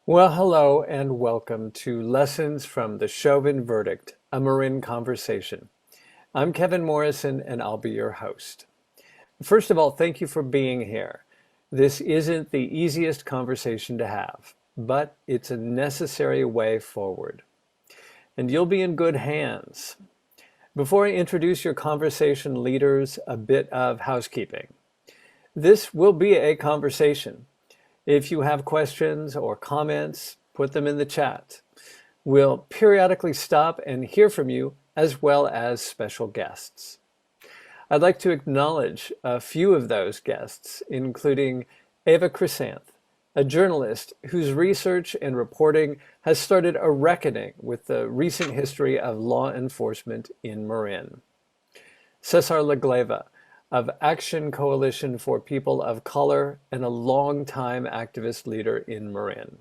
Well, hello and welcome to Lessons from the Chauvin Verdict, a Marin Conversation. I'm Kevin Morrison and I'll be your host. First of all, thank you for being here. This isn't the easiest conversation to have, but it's a necessary way forward. And you'll be in good hands. Before I introduce your conversation leaders, a bit of housekeeping. This will be a conversation. If you have questions or comments, put them in the chat. We'll periodically stop and hear from you as well as special guests. I'd like to acknowledge a few of those guests, including Eva Chrysanth, a journalist whose research and reporting has started a reckoning with the recent history of law enforcement in Marin. Cesar Lagleva, of Action Coalition for People of Color and a longtime activist leader in Marin.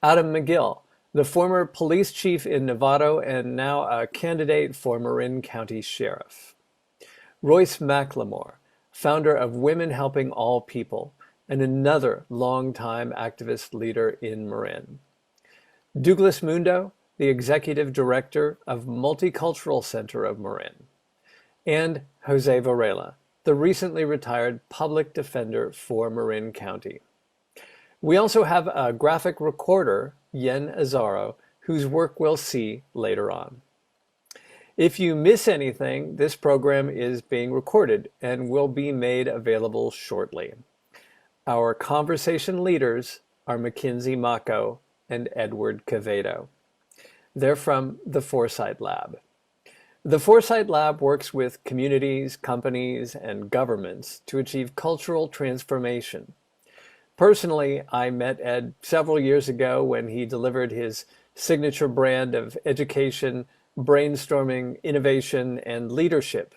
Adam McGill, the former police chief in Novato and now a candidate for Marin County Sheriff. Royce McLemore, founder of Women Helping All People and another longtime activist leader in Marin. Douglas Mundo, the executive director of Multicultural Center of Marin. And Jose Varela, the recently retired public defender for Marin County. We also have a graphic recorder, Yen Azzaro, whose work we'll see later on. If you miss anything, this program is being recorded and will be made available shortly. Our conversation leaders are Mackinzee Macho and Edward Quevedo. They're from the Foresight Lab. The Foresight Lab works with communities, companies, and governments to achieve cultural transformation. Personally, I met Ed several years ago when he delivered his signature brand of education, brainstorming, innovation, and leadership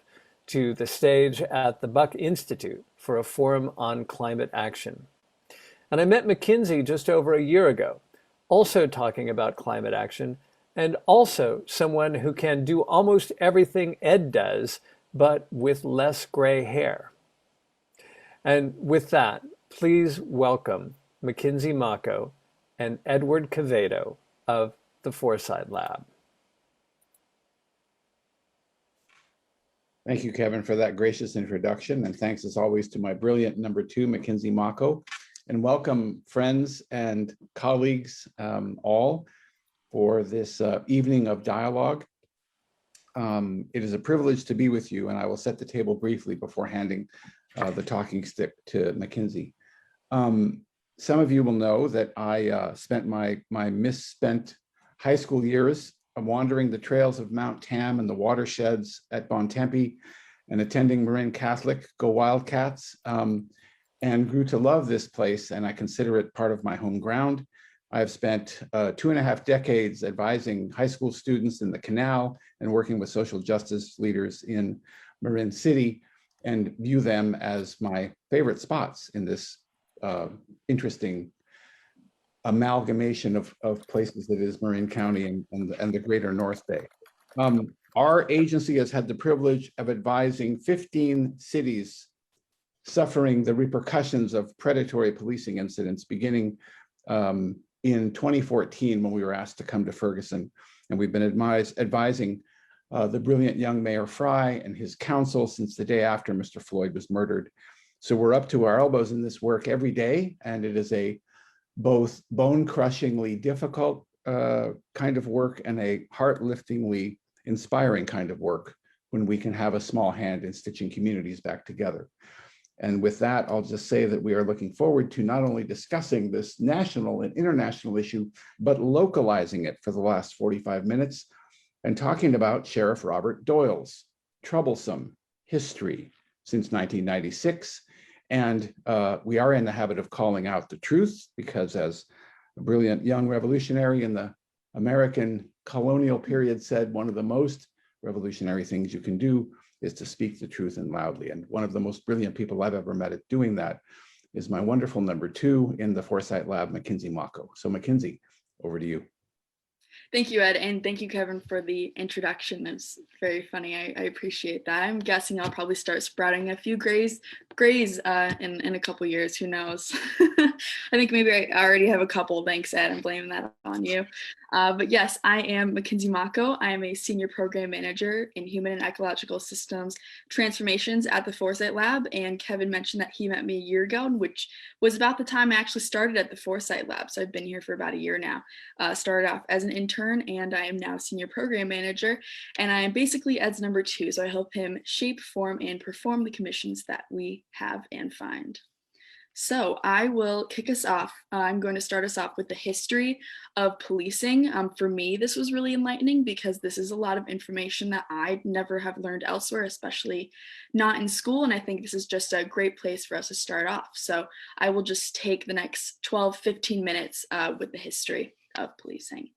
to the stage at the Buck Institute for a forum on climate action. And I met Mackinzee just over a year ago, also talking about climate action, and also someone who can do almost everything Ed does, but with less gray hair. And with that, please welcome Mackinzee Macho and Edward Quevedo of the Foresight Lab. Thank you, Kevin, for that gracious introduction. And thanks as always to my brilliant number two, Mackinzee Macho. And welcome friends and colleagues all for this evening of dialogue. It is a privilege to be with you, and I will set the table briefly before handing the talking stick to Mackinzee. Some of you will know that I spent my misspent high school years wandering the trails of Mount Tam and the watersheds at Bontempi and attending Marin Catholic, Go Wildcats, and grew to love this place, and I consider it part of my home ground. I have spent 2.5 decades advising high school students in the Canal and working with social justice leaders in Marin City, and view them as my favorite spots in this interesting amalgamation of places that is Marin County and the greater North Bay. Our agency has had the privilege of advising 15 cities suffering the repercussions of predatory policing incidents beginning in 2014 when we were asked to come to Ferguson. And we've been advising the brilliant young Mayor Fry and his council since the day after Mr. Floyd was murdered. So we're up to our elbows in this work every day, and it is a both bone-crushingly difficult kind of work and a heart-liftingly inspiring kind of work when we can have a small hand in stitching communities back together. And with that, I'll just say that we are looking forward to not only discussing this national and international issue, but localizing it for the last 45 minutes and talking about Sheriff Robert Doyle's troublesome history since 1996. And we are in the habit of calling out the truth because, as a brilliant young revolutionary in the American colonial period said, one of the most revolutionary things you can do is to speak the truth and loudly. And one of the most brilliant people I've ever met at doing that is my wonderful number two in the Foresight Lab, Mackinzee Macho. So Mackinzee, over to you. Thank you, Ed, and thank you, Kevin, for the introduction. It's very funny. I appreciate that. I'm guessing I'll probably start sprouting a few grays in a couple years. Who knows? I think maybe I already have a couple. Thanks, Ed. I'm blaming that on you. But yes, I am Mackinzee Macho. I am a senior program manager in human and ecological systems transformations at the Foresight Lab. And Kevin mentioned that he met me a year ago, which was about the time I actually started at the Foresight Lab. So I've been here for about a year now. Started off as an intern, and I am now senior program manager. And I am basically Ed's number two. So I help him shape, form, and perform the commissions that we have and find. So I will kick us off. I'm going to start us off with the history of policing. For me, this was really enlightening because this is a lot of information that I never have learned elsewhere, especially not in school. And I think this is just a great place for us to start off. So I will just take the next 12, 15 minutes with the history of policing.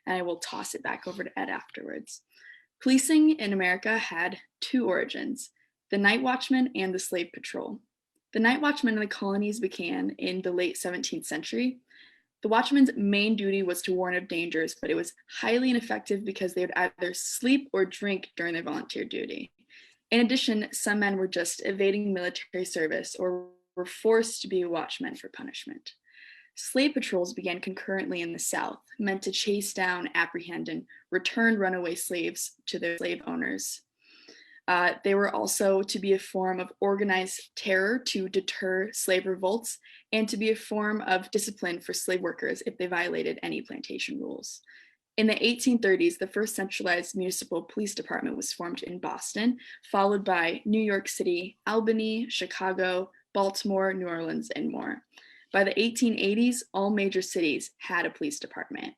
And I will toss it back over to Ed afterwards. Policing in America had two origins, the night watchman and the slave patrol. The night watchmen in the colonies began in the late 17th century. The watchman's main duty was to warn of dangers, but it was highly ineffective because they would either sleep or drink during their volunteer duty. In addition, some men were just evading military service or were forced to be watchmen for punishment. Slave patrols began concurrently in the South, meant to chase down, apprehend, and return runaway slaves to their slave owners. They were also to be a form of organized terror to deter slave revolts and to be a form of discipline for slave workers if they violated any plantation rules. In the 1830s, the first centralized municipal police department was formed in Boston, followed by New York City, Albany, Chicago, Baltimore, New Orleans, and more. By the 1880s, all major cities had a police department.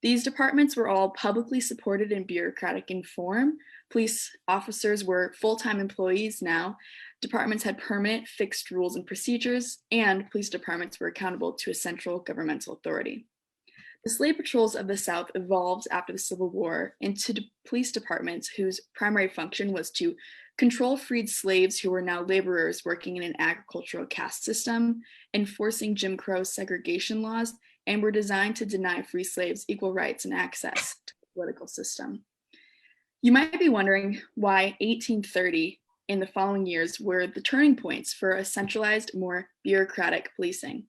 These departments were all publicly supported and bureaucratic in form. Police officers were full-time employees now. Departments had permanent fixed rules and procedures, and police departments were accountable to a central governmental authority. The slave patrols of the South evolved after the Civil War into police departments whose primary function was to control freed slaves who were now laborers working in an agricultural caste system, enforcing Jim Crow segregation laws, and were designed to deny free slaves equal rights and access to the political system. You might be wondering why 1830 and the following years were the turning points for a centralized, more bureaucratic policing.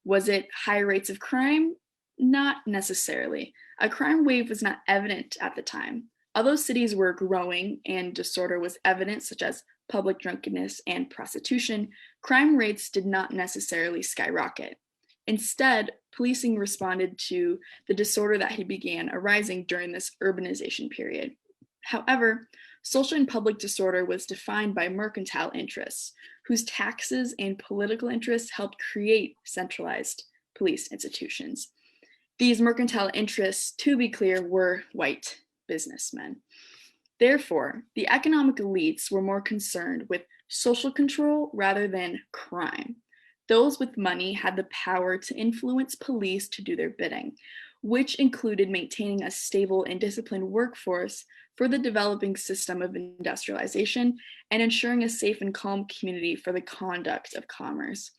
Was it higher rates of crime? Not necessarily. A crime wave was not evident at the time. Although cities were growing and disorder was evident, such as public drunkenness and prostitution, crime rates did not necessarily skyrocket. Instead, policing responded to the disorder that had began arising during this urbanization period. However, social and public disorder was defined by mercantile interests, whose taxes and political interests helped create centralized police institutions. These mercantile interests, to be clear, were white businessmen. Therefore, the economic elites were more concerned with social control rather than crime. Those with money had the power to influence police to do their bidding, which included maintaining a stable and disciplined workforce for the developing system of industrialization and ensuring a safe and calm community for the conduct of commerce,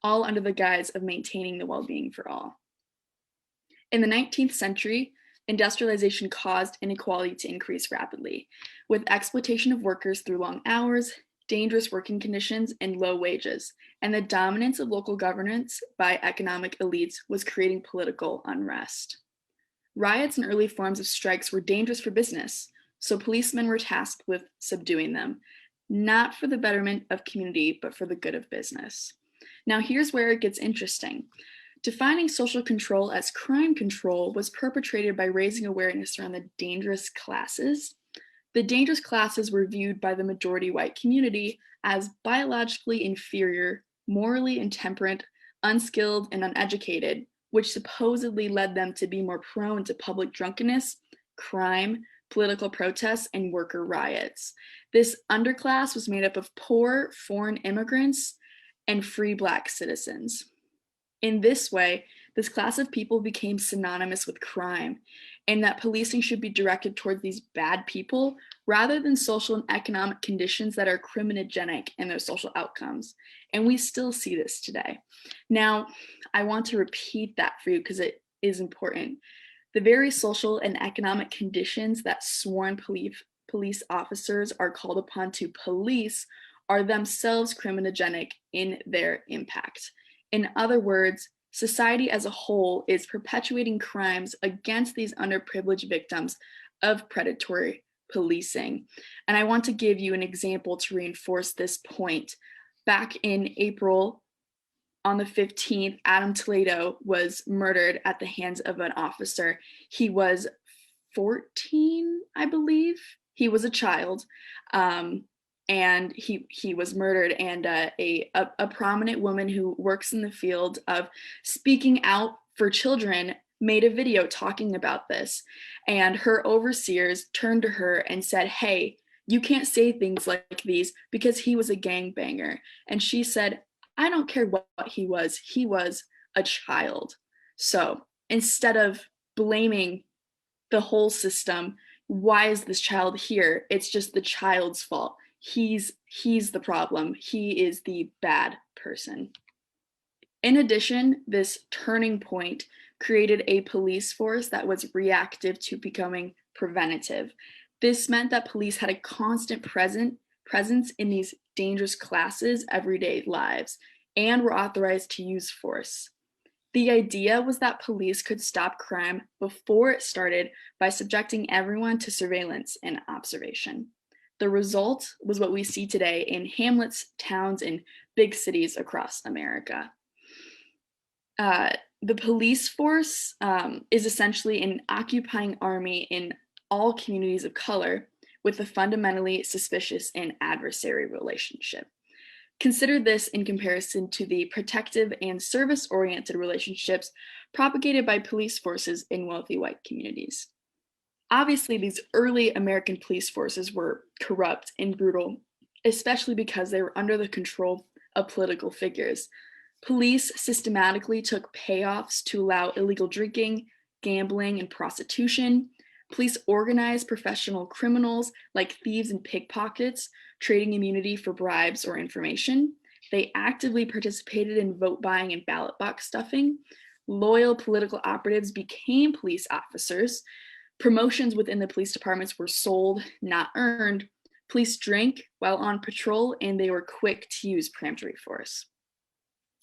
all under the guise of maintaining the well-being for all. In the 19th century, industrialization caused inequality to increase rapidly, with exploitation of workers through long hours, dangerous working conditions, and low wages, and the dominance of local governance by economic elites was creating political unrest. Riots and early forms of strikes were dangerous for business, so policemen were tasked with subduing them, not for the betterment of community, but for the good of business. Now here's where it gets interesting. Defining social control as crime control was perpetrated by raising awareness around the dangerous classes. The dangerous classes were viewed by the majority white community as biologically inferior, morally intemperate, unskilled, and uneducated, which supposedly led them to be more prone to public drunkenness, crime, political protests, and worker riots. This underclass was made up of poor foreign immigrants and free Black citizens. In this way, this class of people became synonymous with crime, and that policing should be directed towards these bad people rather than social and economic conditions that are criminogenic in their social outcomes. And we still see this today. Now, I want to repeat that for you because it is important. The very social and economic conditions that sworn police officers are called upon to police are themselves criminogenic in their impact. In other words, society as a whole is perpetuating crimes against these underprivileged victims of predatory policing. And I want to give you an example to reinforce this point. Back in April, on the 15th, Adam Toledo was murdered at the hands of an officer. He was 14, I believe. He was a child. And he was murdered, and a prominent woman who works in the field of speaking out for children made a video talking about this, and her overseers turned to her and said, "Hey, you can't say things like these because he was a gangbanger." And she said, "I don't care what he was a child." So instead of blaming the whole system, why is this child here? It's just the child's fault. He's the problem. He is the bad person. In addition, this turning point created a police force that was reactive to becoming preventative. This meant that police had a constant presence in these dangerous classes' everyday lives and were authorized to use force. The idea was that police could stop crime before it started by subjecting everyone to surveillance and observation. The result was what we see today in hamlets, towns, and big cities across America. The police force is essentially an occupying army in all communities of color with a fundamentally suspicious and adversary relationship. Consider this in comparison to the protective and service-oriented relationships propagated by police forces in wealthy white communities. Obviously, these early American police forces were corrupt and brutal, especially because they were under the control of political figures. Police systematically took payoffs to allow illegal drinking, gambling, and prostitution. Police organized professional criminals like thieves and pickpockets, trading immunity for bribes or information. They actively participated in vote buying and ballot box stuffing. Loyal political operatives became police officers. Promotions within the police departments were sold, not earned. Police drank while on patrol, and they were quick to use peremptory force.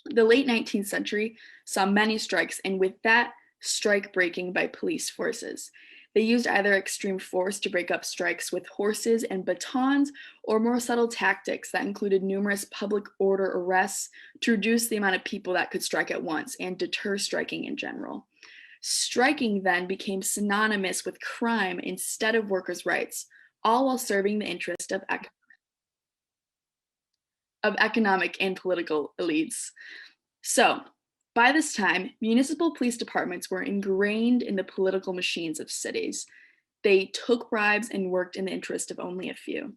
The late 19th century saw many strikes, and with that, strike breaking by police forces. They used either extreme force to break up strikes with horses and batons, or more subtle tactics that included numerous public order arrests to reduce the amount of people that could strike at once and deter striking in general. Striking then became synonymous with crime instead of workers' rights, all while serving the interest of economic and political elites. So, by this time, municipal police departments were ingrained in the political machines of cities. They took bribes and worked in the interest of only a few.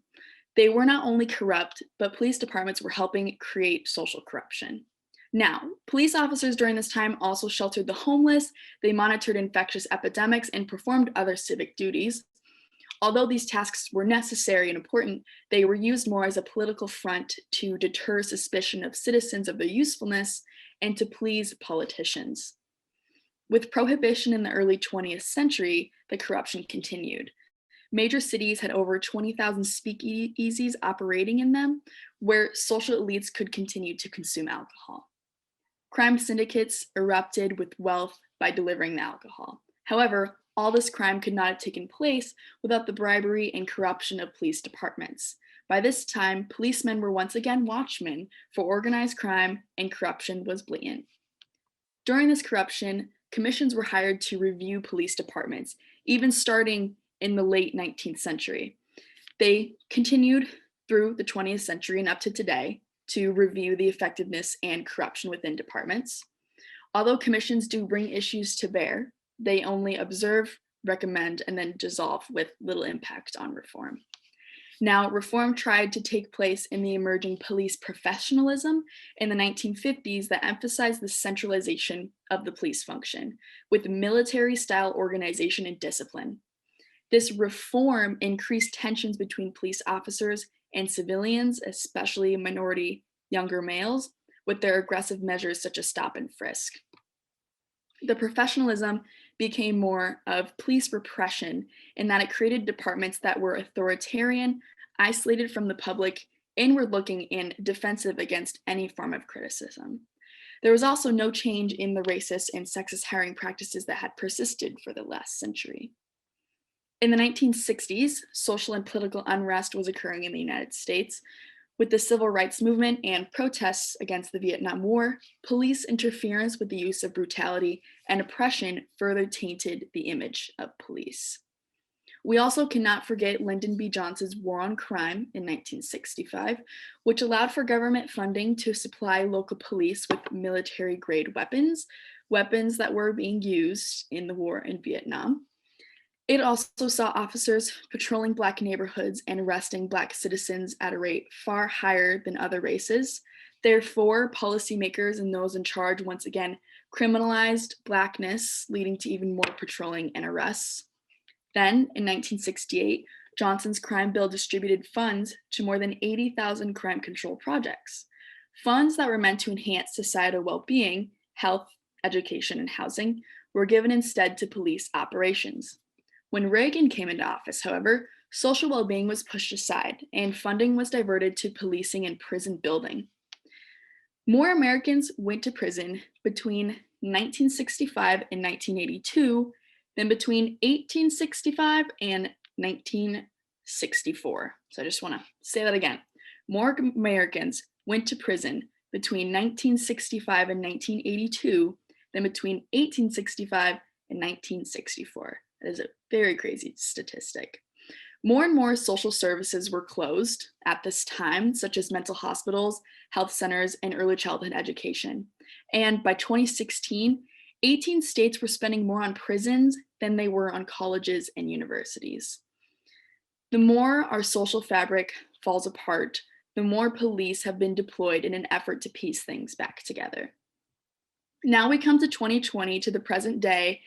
They were not only corrupt, but police departments were helping create social corruption. Now, police officers during this time also sheltered the homeless, they monitored infectious epidemics, and performed other civic duties. Although these tasks were necessary and important, they were used more as a political front to deter suspicion of citizens of their usefulness and to please politicians. With prohibition in the early 20th century, the corruption continued. Major cities had over 20,000 speakeasies operating in them, where social elites could continue to consume alcohol. Crime syndicates erupted with wealth by delivering the alcohol. However, all this crime could not have taken place without the bribery and corruption of police departments. By this time, policemen were once again watchmen for organized crime, and corruption was blatant. During this corruption, commissions were hired to review police departments, even starting in the late 19th century. They continued through the 20th century and up to today to review the effectiveness and corruption within departments. Although commissions do bring issues to bear, they only observe, recommend, and then dissolve with little impact on reform. Now, reform tried to take place in the emerging police professionalism in the 1950s that emphasized the centralization of the police function with military-style organization and discipline. This reform increased tensions between police officers and civilians, especially minority younger males, with their aggressive measures such as stop and frisk. The professionalism became more of police repression in that it created departments that were authoritarian, isolated from the public, inward-looking, and defensive against any form of criticism. There was also no change in the racist and sexist hiring practices that had persisted for the last century. In the 1960s, social and political unrest was occurring in the United States. With the civil rights movement and protests against the Vietnam War, police interference with the use of brutality and oppression further tainted the image of police. We also cannot forget Lyndon B. Johnson's War on Crime in 1965, which allowed for government funding to supply local police with military-grade weapons, weapons that were being used in the war in Vietnam. It also saw officers patrolling Black neighborhoods and arresting Black citizens at a rate far higher than other races. Therefore, policymakers and those in charge once again criminalized Blackness, leading to even more patrolling and arrests. Then, in 1968, Johnson's crime bill distributed funds to more than 80,000 crime control projects. Funds that were meant to enhance societal well-being, health, education, and housing were given instead to police operations. When Reagan came into office, however, social well-being was pushed aside and funding was diverted to policing and prison building. More Americans went to prison between 1965 and 1982 than between 1865 and 1964. So I just want to say that again. More Americans went to prison between 1965 and 1982 than between 1865 and 1964. That is a very crazy statistic. More and more social services were closed at this time, such as mental hospitals, health centers, and early childhood education. And by 2016, 18 states were spending more on prisons than they were on colleges and universities. The more our social fabric falls apart, the more police have been deployed in an effort to piece things back together. Now we come to 2020, to the present day,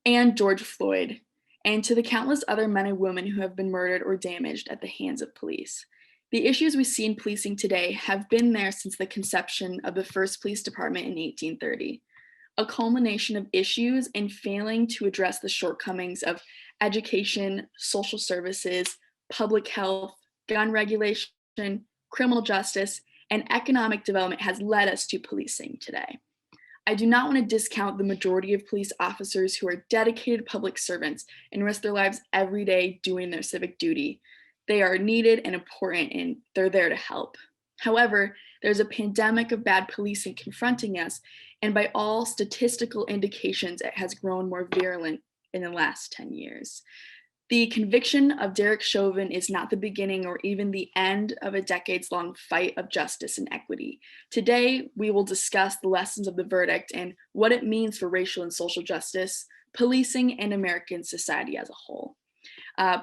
and George Floyd, and to the countless other men and women who have been murdered or damaged at the hands of police. The issues we see in policing today have been there since the conception of the first police department in 1830. A culmination of issues and failing to address the shortcomings of education, social services, public health, gun regulation, criminal justice, and economic development has led us to policing today. I do not want to discount the majority of police officers who are dedicated public servants and risk their lives every day doing their civic duty. They are needed and important, and they're there to help. However, there's a pandemic of bad policing confronting us, and by all statistical indications, it has grown more virulent in the last 10 years. The conviction of Derek Chauvin is not the beginning or even the end of a decades-long fight of justice and equity. Today, we will discuss the lessons of the verdict and what it means for racial and social justice, policing, and American society as a whole.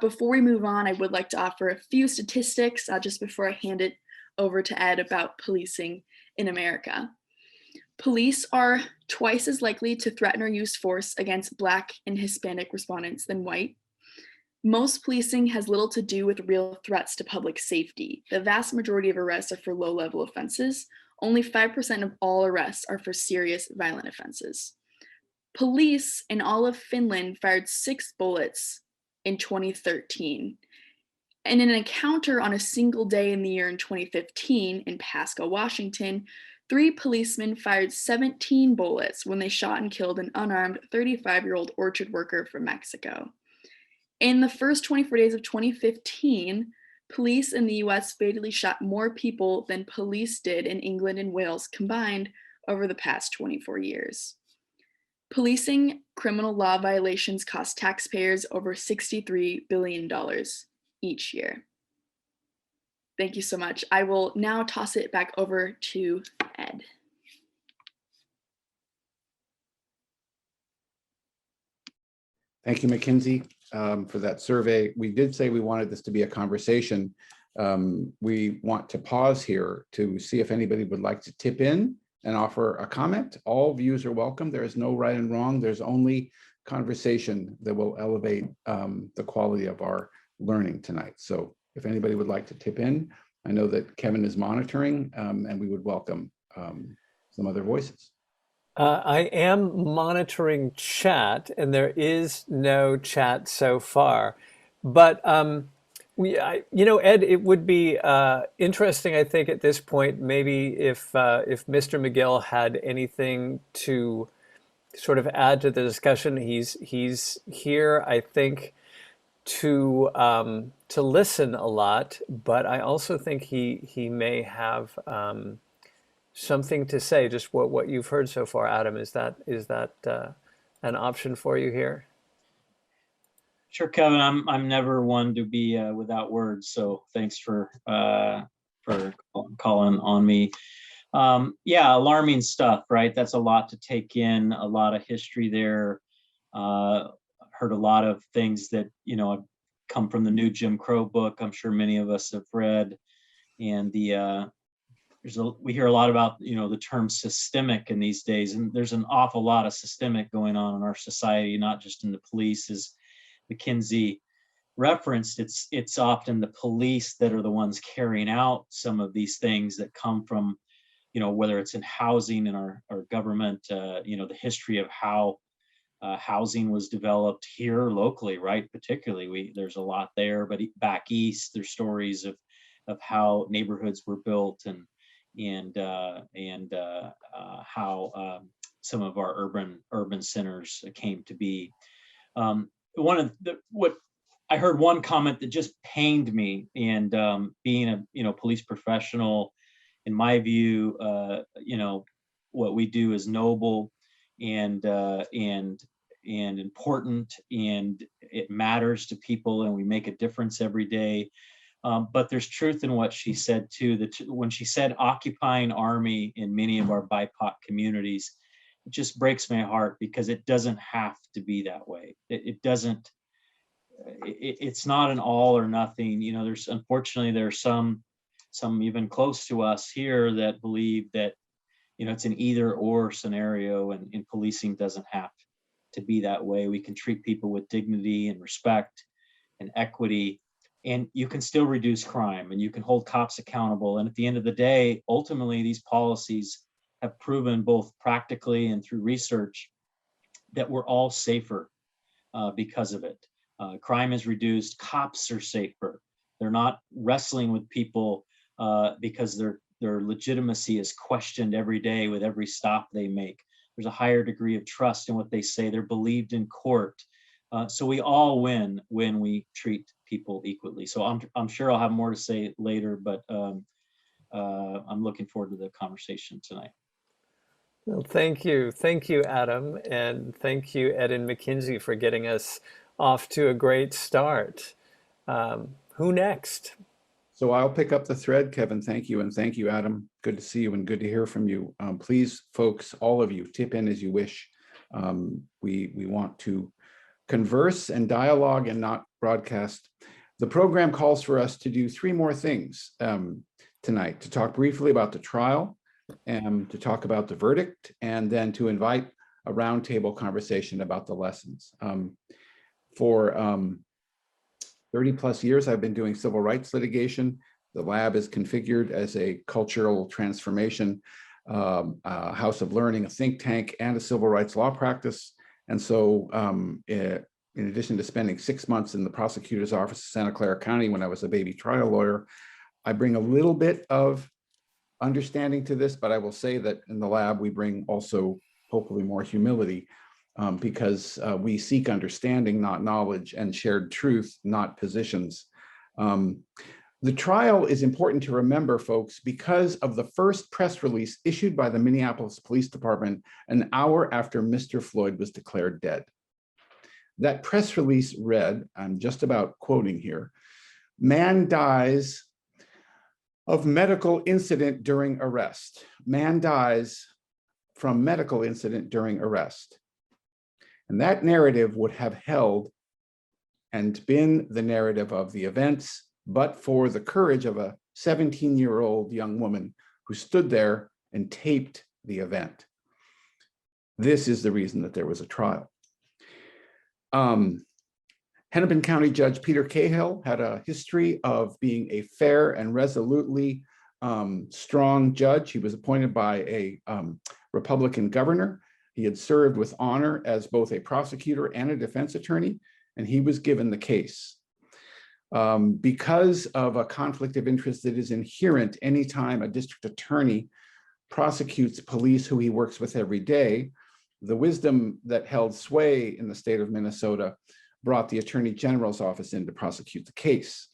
Before we move on, I would like to offer a few statistics just before I hand it over to Ed about policing in America. Police are twice as likely to threaten or use force against Black and Hispanic respondents than white. Most policing has little to do with real threats to public safety. The vast majority of arrests are for low-level offenses. Only 5% of all arrests are for serious violent offenses. Police in all of Finland fired 6 bullets in 2013. And in an encounter on a single day in the year in 2015 in Pasco, Washington, 3 policemen fired 17 bullets when they shot and killed an unarmed 35-year-old orchard worker from Mexico. In the first 24 days of 2015, police in the US fatally shot more people than police did in England and Wales combined over the past 24 years. Policing criminal law violations cost taxpayers over $63 billion each year. Thank you so much. I will now toss it back over to Ed. Thank you, Mackinzee, for that survey. We did say we wanted this to be a conversation. We want to pause here to see if anybody would like to tip in and offer a comment. All views are welcome. There is no right and wrong. There's only conversation that will elevate the quality of our learning tonight. So if anybody would like to tip in, I know that Kevin is monitoring and we would welcome some other voices. I am monitoring chat, and there is no chat so far. But Ed, it would be interesting, I think, at this point, maybe if Mr. McGill had anything to sort of add to the discussion. He's here, I think, to listen a lot, but I also think he may have something to say. Just what you've heard so far, Adam. Is that an option for you here? Sure, Kevin. I'm never one to be without words, so thanks for calling on me. Yeah, alarming stuff, right? That's a lot to take in, a lot of history there. Heard a lot of things that come from the new Jim Crow book. I'm sure many of us have read, and we hear a lot about the term systemic in these days, and there's an awful lot of systemic going on in our society, not just in the police. As Mackinzee referenced, it's often the police that are the ones carrying out some of these things that come from whether it's in housing in our government, the history of how housing was developed here locally, right? Particularly, there's a lot there, but back east, there's stories of how neighborhoods were built and how some of our urban centers came to be. What I heard one comment that just pained me, and being a police professional, in my view, what we do is noble and important, and it matters to people, and we make a difference every day. But there's truth in what she said too. That when she said occupying army in many of our BIPOC communities, it just breaks my heart, because it doesn't have to be that way. It doesn't. It's not an all or nothing. Unfortunately there's some even close to us here that believe that it's an either or scenario, and policing doesn't have to be that way. We can treat people with dignity and respect and equity, and you can still reduce crime, and you can hold cops accountable. And at the end of the day, ultimately, these policies have proven both practically and through research that we're all safer because of it. Crime is reduced, cops are safer. They're not wrestling with people because their legitimacy is questioned every day with every stop they make. There's a higher degree of trust in what they say. They're believed in court. So we all win when we treat people equally. So I'm sure I'll have more to say later, but I'm looking forward to the conversation tonight. Well, thank you, Adam, and thank you, Ed and Mackinzee, for getting us off to a great start. Who next? So I'll pick up the thread, Kevin. Thank you. And thank you, Adam. Good to see you and good to hear from you. Please, folks, all of you, tip in as you wish. We want to converse and dialogue and not broadcast. The program calls for us to do three more things tonight: to talk briefly about the trial, and to talk about the verdict, and then to invite a roundtable conversation about the lessons. For 30 plus years, I've been doing civil rights litigation. The lab is configured as a cultural transformation, house of learning, a think tank, and a civil rights law practice. And so in addition to spending 6 months in the prosecutor's office of Santa Clara County when I was a baby trial lawyer, I bring a little bit of understanding to this, but I will say that in the lab, we bring also hopefully more humility, because we seek understanding, not knowledge, and shared truth, not positions. The trial is important to remember, folks, because of the first press release issued by the Minneapolis Police Department an hour after Mr. Floyd was declared dead. That press release read, I'm just about quoting here, "Man dies of medical incident during arrest. Man dies from medical incident during arrest." And that narrative would have held and been the narrative of the events, but for the courage of a 17-year-old young woman who stood there and taped the event. This is the reason that there was a trial. Hennepin County Judge Peter Cahill had a history of being a fair and resolutely strong judge. He was appointed by a Republican governor, He had served with honor as both a prosecutor and a defense attorney, and he was given the case. Because of a conflict of interest that is inherent anytime a district attorney prosecutes police who he works with every day, the wisdom that held sway in the state of Minnesota brought the Attorney General's office in to prosecute the case.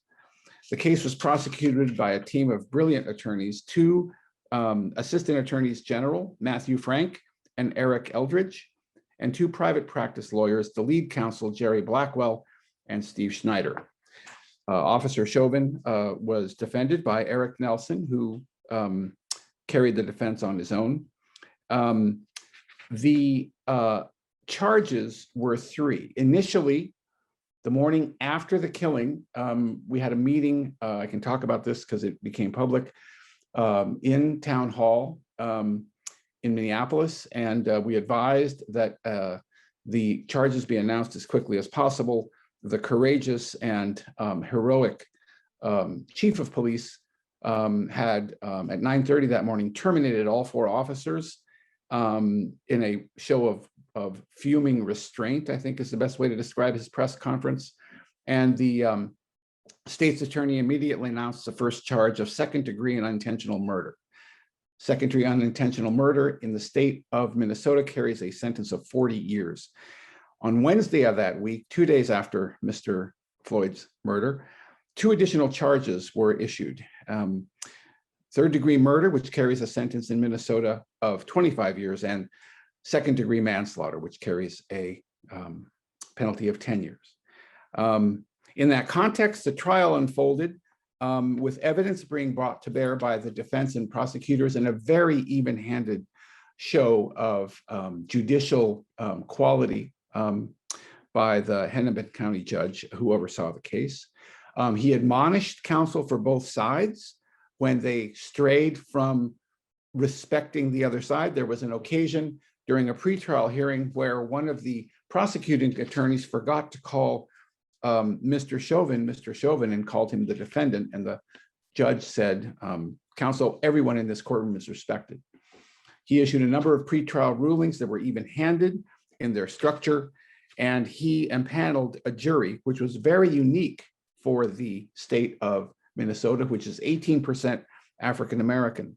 The case was prosecuted by a team of brilliant attorneys, two assistant attorneys general, Matthew Frank and Eric Eldridge, and two private practice lawyers, the lead counsel, Jerry Blackwell and Steve Schneider. Officer Chauvin was defended by Eric Nelson, who carried the defense on his own. The charges were three. Initially, the morning after the killing, we had a meeting, I can talk about this because it became public, in town hall in Minneapolis, and we advised that the charges be announced as quickly as possible. The courageous and heroic chief of police had at 9:30 that morning terminated all four officers in a show of fuming restraint, I think is the best way to describe his press conference. And the state's attorney immediately announced the first charge of second-degree unintentional murder. Second-degree unintentional murder in the state of Minnesota carries a sentence of 40 years. On Wednesday of that week, 2 days after Mr. Floyd's murder, two additional charges were issued. Third-degree murder, which carries a sentence in Minnesota of 25 years, and second-degree manslaughter, which carries a penalty of 10 years. In that context, the trial unfolded with evidence being brought to bear by the defense and prosecutors in a very even-handed show of judicial quality by the Hennepin County judge who oversaw the case. He admonished counsel for both sides when they strayed from respecting the other side. There was an occasion during a pretrial hearing where one of the prosecuting attorneys forgot to call Mr. Chauvin and called him the defendant. And the judge said, counsel, everyone in this courtroom is respected. He issued a number of pretrial rulings that were even-handed in their structure, and he empaneled a jury, which was very unique for the state of Minnesota, which is 18% African-American.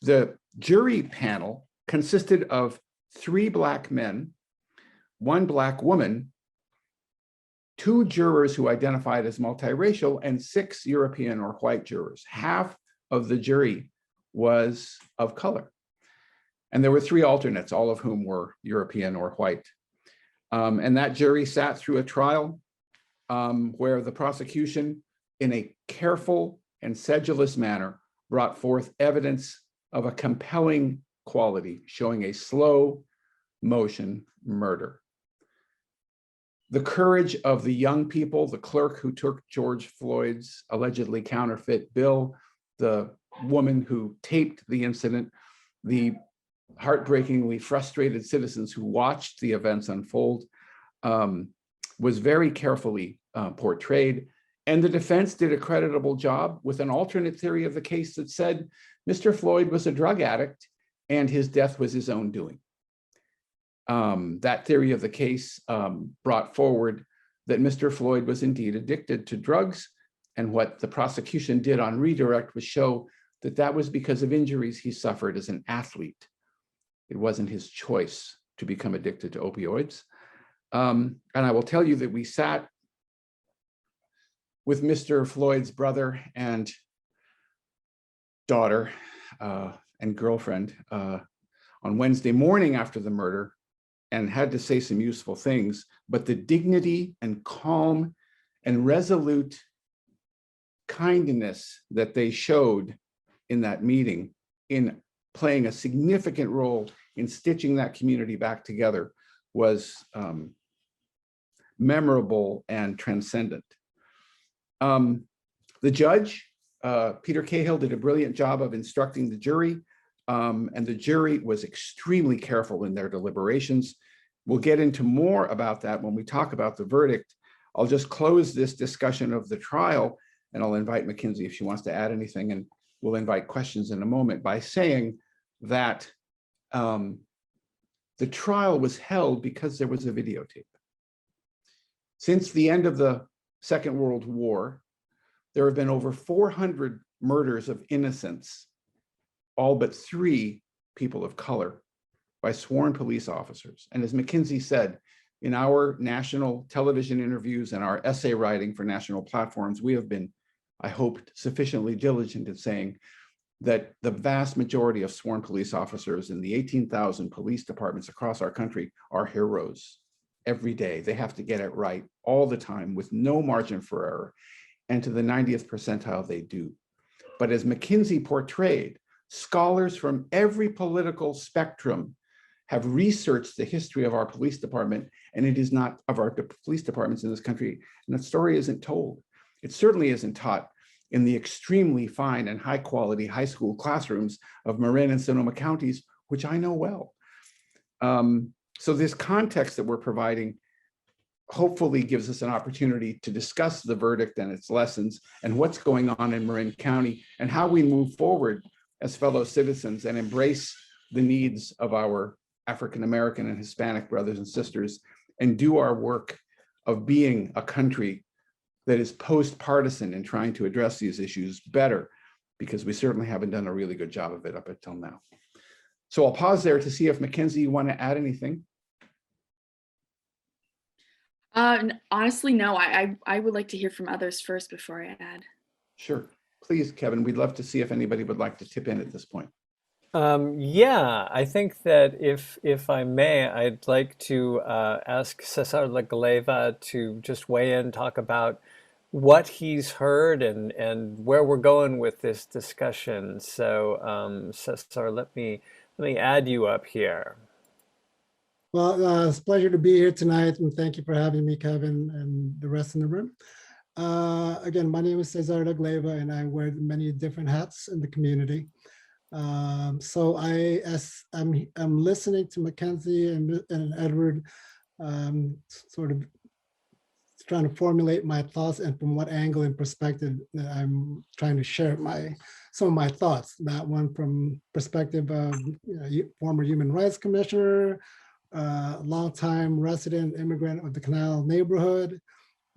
The jury panel consisted of 3 Black men, 1 Black woman, 2 jurors who identified as multiracial, and 6 European or white jurors. Half of the jury was of color. And there were 3 alternates, all of whom were European or white. And that jury sat through a trial where the prosecution, in a careful and sedulous manner, brought forth evidence of a compelling quality, showing a slow motion murder. The courage of the young people, the clerk who took George Floyd's allegedly counterfeit bill, the woman who taped the incident, the heartbreakingly frustrated citizens who watched the events unfold, was very carefully portrayed. And the defense did a creditable job with an alternate theory of the case that said Mr. Floyd was a drug addict and his death was his own doing. That theory of the case brought forward that Mr. Floyd was indeed addicted to drugs, and what the prosecution did on redirect was show that that was because of injuries he suffered as an athlete. It wasn't his choice to become addicted to opioids. And I will tell you that we sat with Mr. Floyd's brother and daughter and girlfriend on Wednesday morning after the murder, and had to say some useful things, but the dignity and calm and resolute kindness that they showed in that meeting, in playing a significant role in stitching that community back together, was memorable and transcendent. The judge, Peter Cahill, did a brilliant job of instructing the jury, and the jury was extremely careful in their deliberations. We'll get into more about that when we talk about the verdict. I'll just close this discussion of the trial, and I'll invite Mackinzee if she wants to add anything, and we'll invite questions in a moment, by saying that The trial was held because there was a videotape. Since the end of the Second World War, there have been over 400 murders of innocents, all but 3 people of color, by sworn police officers. And as Mackinzee said, in our national television interviews and our essay writing for national platforms, we have been, I hope, sufficiently diligent in saying that the vast majority of sworn police officers in the 18,000 police departments across our country are heroes. Every day, they have to get it right all the time with no margin for error. And to the 90th percentile, they do. But as Mackinzee portrayed, scholars from every political spectrum have researched the history of our police department, and it is not of our police departments in this country, and the story isn't told. It certainly isn't taught in the extremely fine and high quality high school classrooms of Marin and Sonoma counties, which I know well. So this context that we're providing hopefully gives us an opportunity to discuss the verdict and its lessons and what's going on in Marin County and how we move forward as fellow citizens and embrace the needs of our African-American and Hispanic brothers and sisters and do our work of being a country that is post-partisan in trying to address these issues better, because we certainly haven't done a really good job of it up until now. So I'll pause there to see if Mackinzee, you want to add anything? Honestly, no, I would like to hear from others first before I add. Sure. Please, Kevin, we'd love to see if anybody would like to tip in at this point. Yeah, I think that if I may, I'd like to ask Cesar Lagleva to just weigh in, talk about what he's heard and where we're going with this discussion. So, Cesar, let me add you up here. Well, it's a pleasure to be here tonight, and thank you for having me, Kevin, and the rest in the room. Again, my name is Cesar Lagleva, and I wear many different hats in the community. So I'm listening to Mackinzee and Edward, sort of trying to formulate my thoughts and from what angle and perspective I'm trying to share some of my thoughts. That one from perspective of former Human Rights Commissioner, longtime resident immigrant of the Canal neighborhood,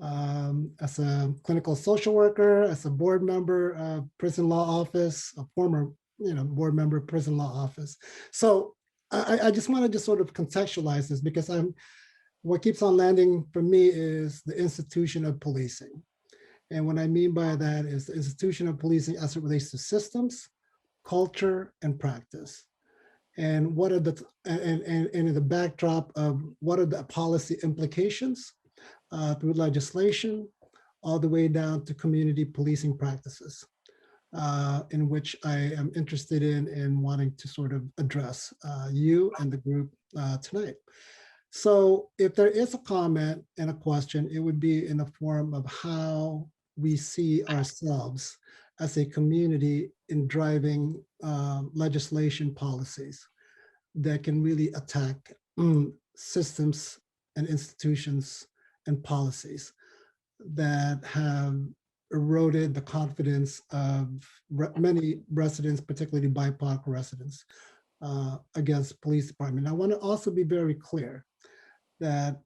as a clinical social worker, as a board member of prison law office, a former board member of prison law office. So I just want to just sort of contextualize this, because what keeps on landing for me is the institution of policing. And what I mean by that is the institution of policing as it relates to systems, culture, and practice. And what are and in the backdrop of what are the policy implications through legislation, all the way down to community policing practices, in which I am interested in wanting to sort of address you and the group tonight. So if there is a comment and a question, it would be in the form of how we see ourselves as a community in driving legislation policies that can really attack systems and institutions and policies that have eroded the confidence of many residents, particularly BIPOC residents, against police department. I want to also be very clear that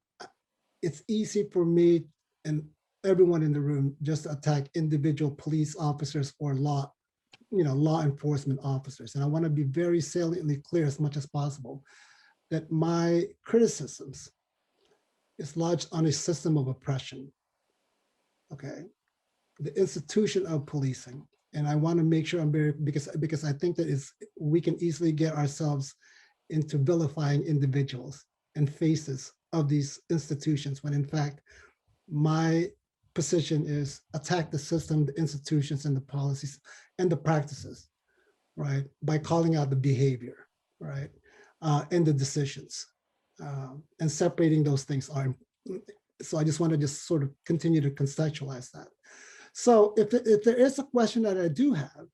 it's easy for me and everyone in the room just to attack individual police officers or law enforcement officers. And I want to be very saliently clear as much as possible that my criticisms is lodged on a system of oppression, okay? The institution of policing. And I want to make sure I'm very, because I think that we can easily get ourselves into vilifying individuals and faces of these institutions, when in fact, my position is attack the system, the institutions, and the policies and the practices, right? By calling out the behavior, right? And the decisions, and separating those things are. So I just want to just sort of continue to contextualize that. So if there is a question that I do have,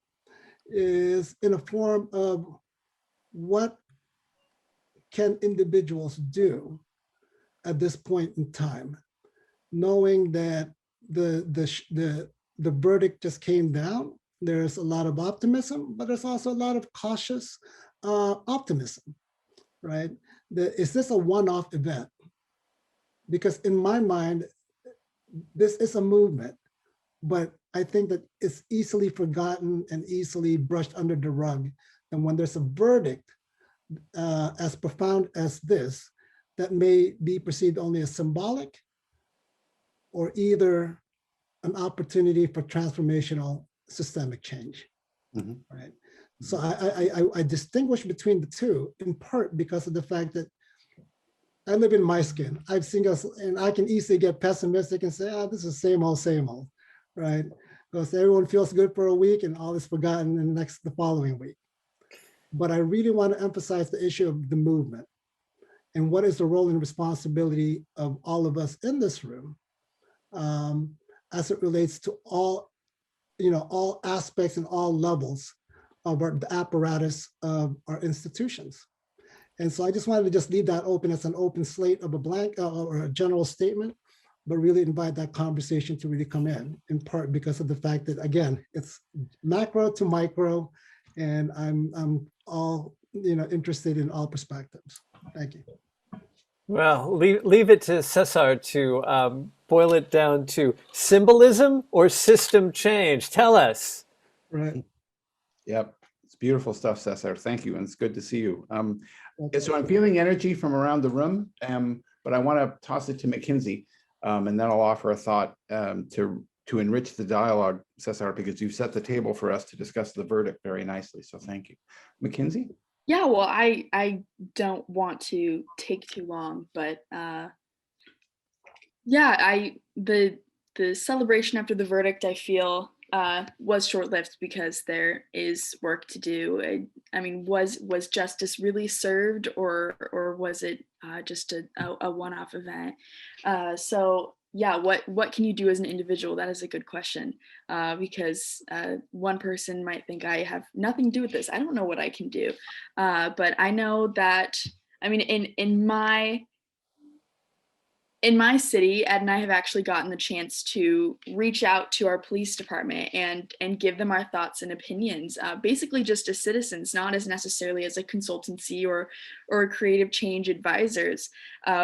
is in a form of what can individuals do at this point in time, knowing that the verdict just came down. There's a lot of optimism, but there's also a lot of cautious optimism, right? is this a one-off event? Because in my mind, this is a movement, but I think that it's easily forgotten and easily brushed under the rug. And when there's a verdict as profound as this, that may be perceived only as symbolic or either an opportunity for transformational systemic change, right? So I distinguish between the two in part because of the fact that I live in my skin. I've seen us, and I can easily get pessimistic and say, oh, this is same old, right? Because everyone feels good for a week and all is forgotten in the following week. But I really want to emphasize the issue of the movement and what is the role and responsibility of all of us in this room as it relates to all, all aspects and all levels of the apparatus of our institutions. And so I just wanted to just leave that open as an open slate of a blank or a general statement, but really invite that conversation to really come in part because of the fact that, again, it's macro to micro, and I'm all, interested in all perspectives. Thank you. Well, leave it to Cesar to boil it down to symbolism or system change. Tell us. Right. Yep. It's beautiful stuff, Cesar. Thank you. And it's good to see you. So I'm feeling energy from around the room, but I want to toss it to Mackinzee, and then I'll offer a thought to enrich the dialogue, Cesar, because you've set the table for us to discuss the verdict very nicely. So thank you. Mackinzee? Yeah, well, I don't want to take too long, but yeah, the celebration after the verdict, I feel, was short-lived because there is work to do. I mean, was justice really served, or was it just a one-off event? So yeah, what can you do as an individual? That is a good question, because one person might think I have nothing to do with this. I don't know what I can do, but I know that, I mean, in my city, Ed and I have actually gotten the chance to reach out to our police department and give them our thoughts and opinions, basically just as citizens, not as necessarily as a consultancy or creative change advisors.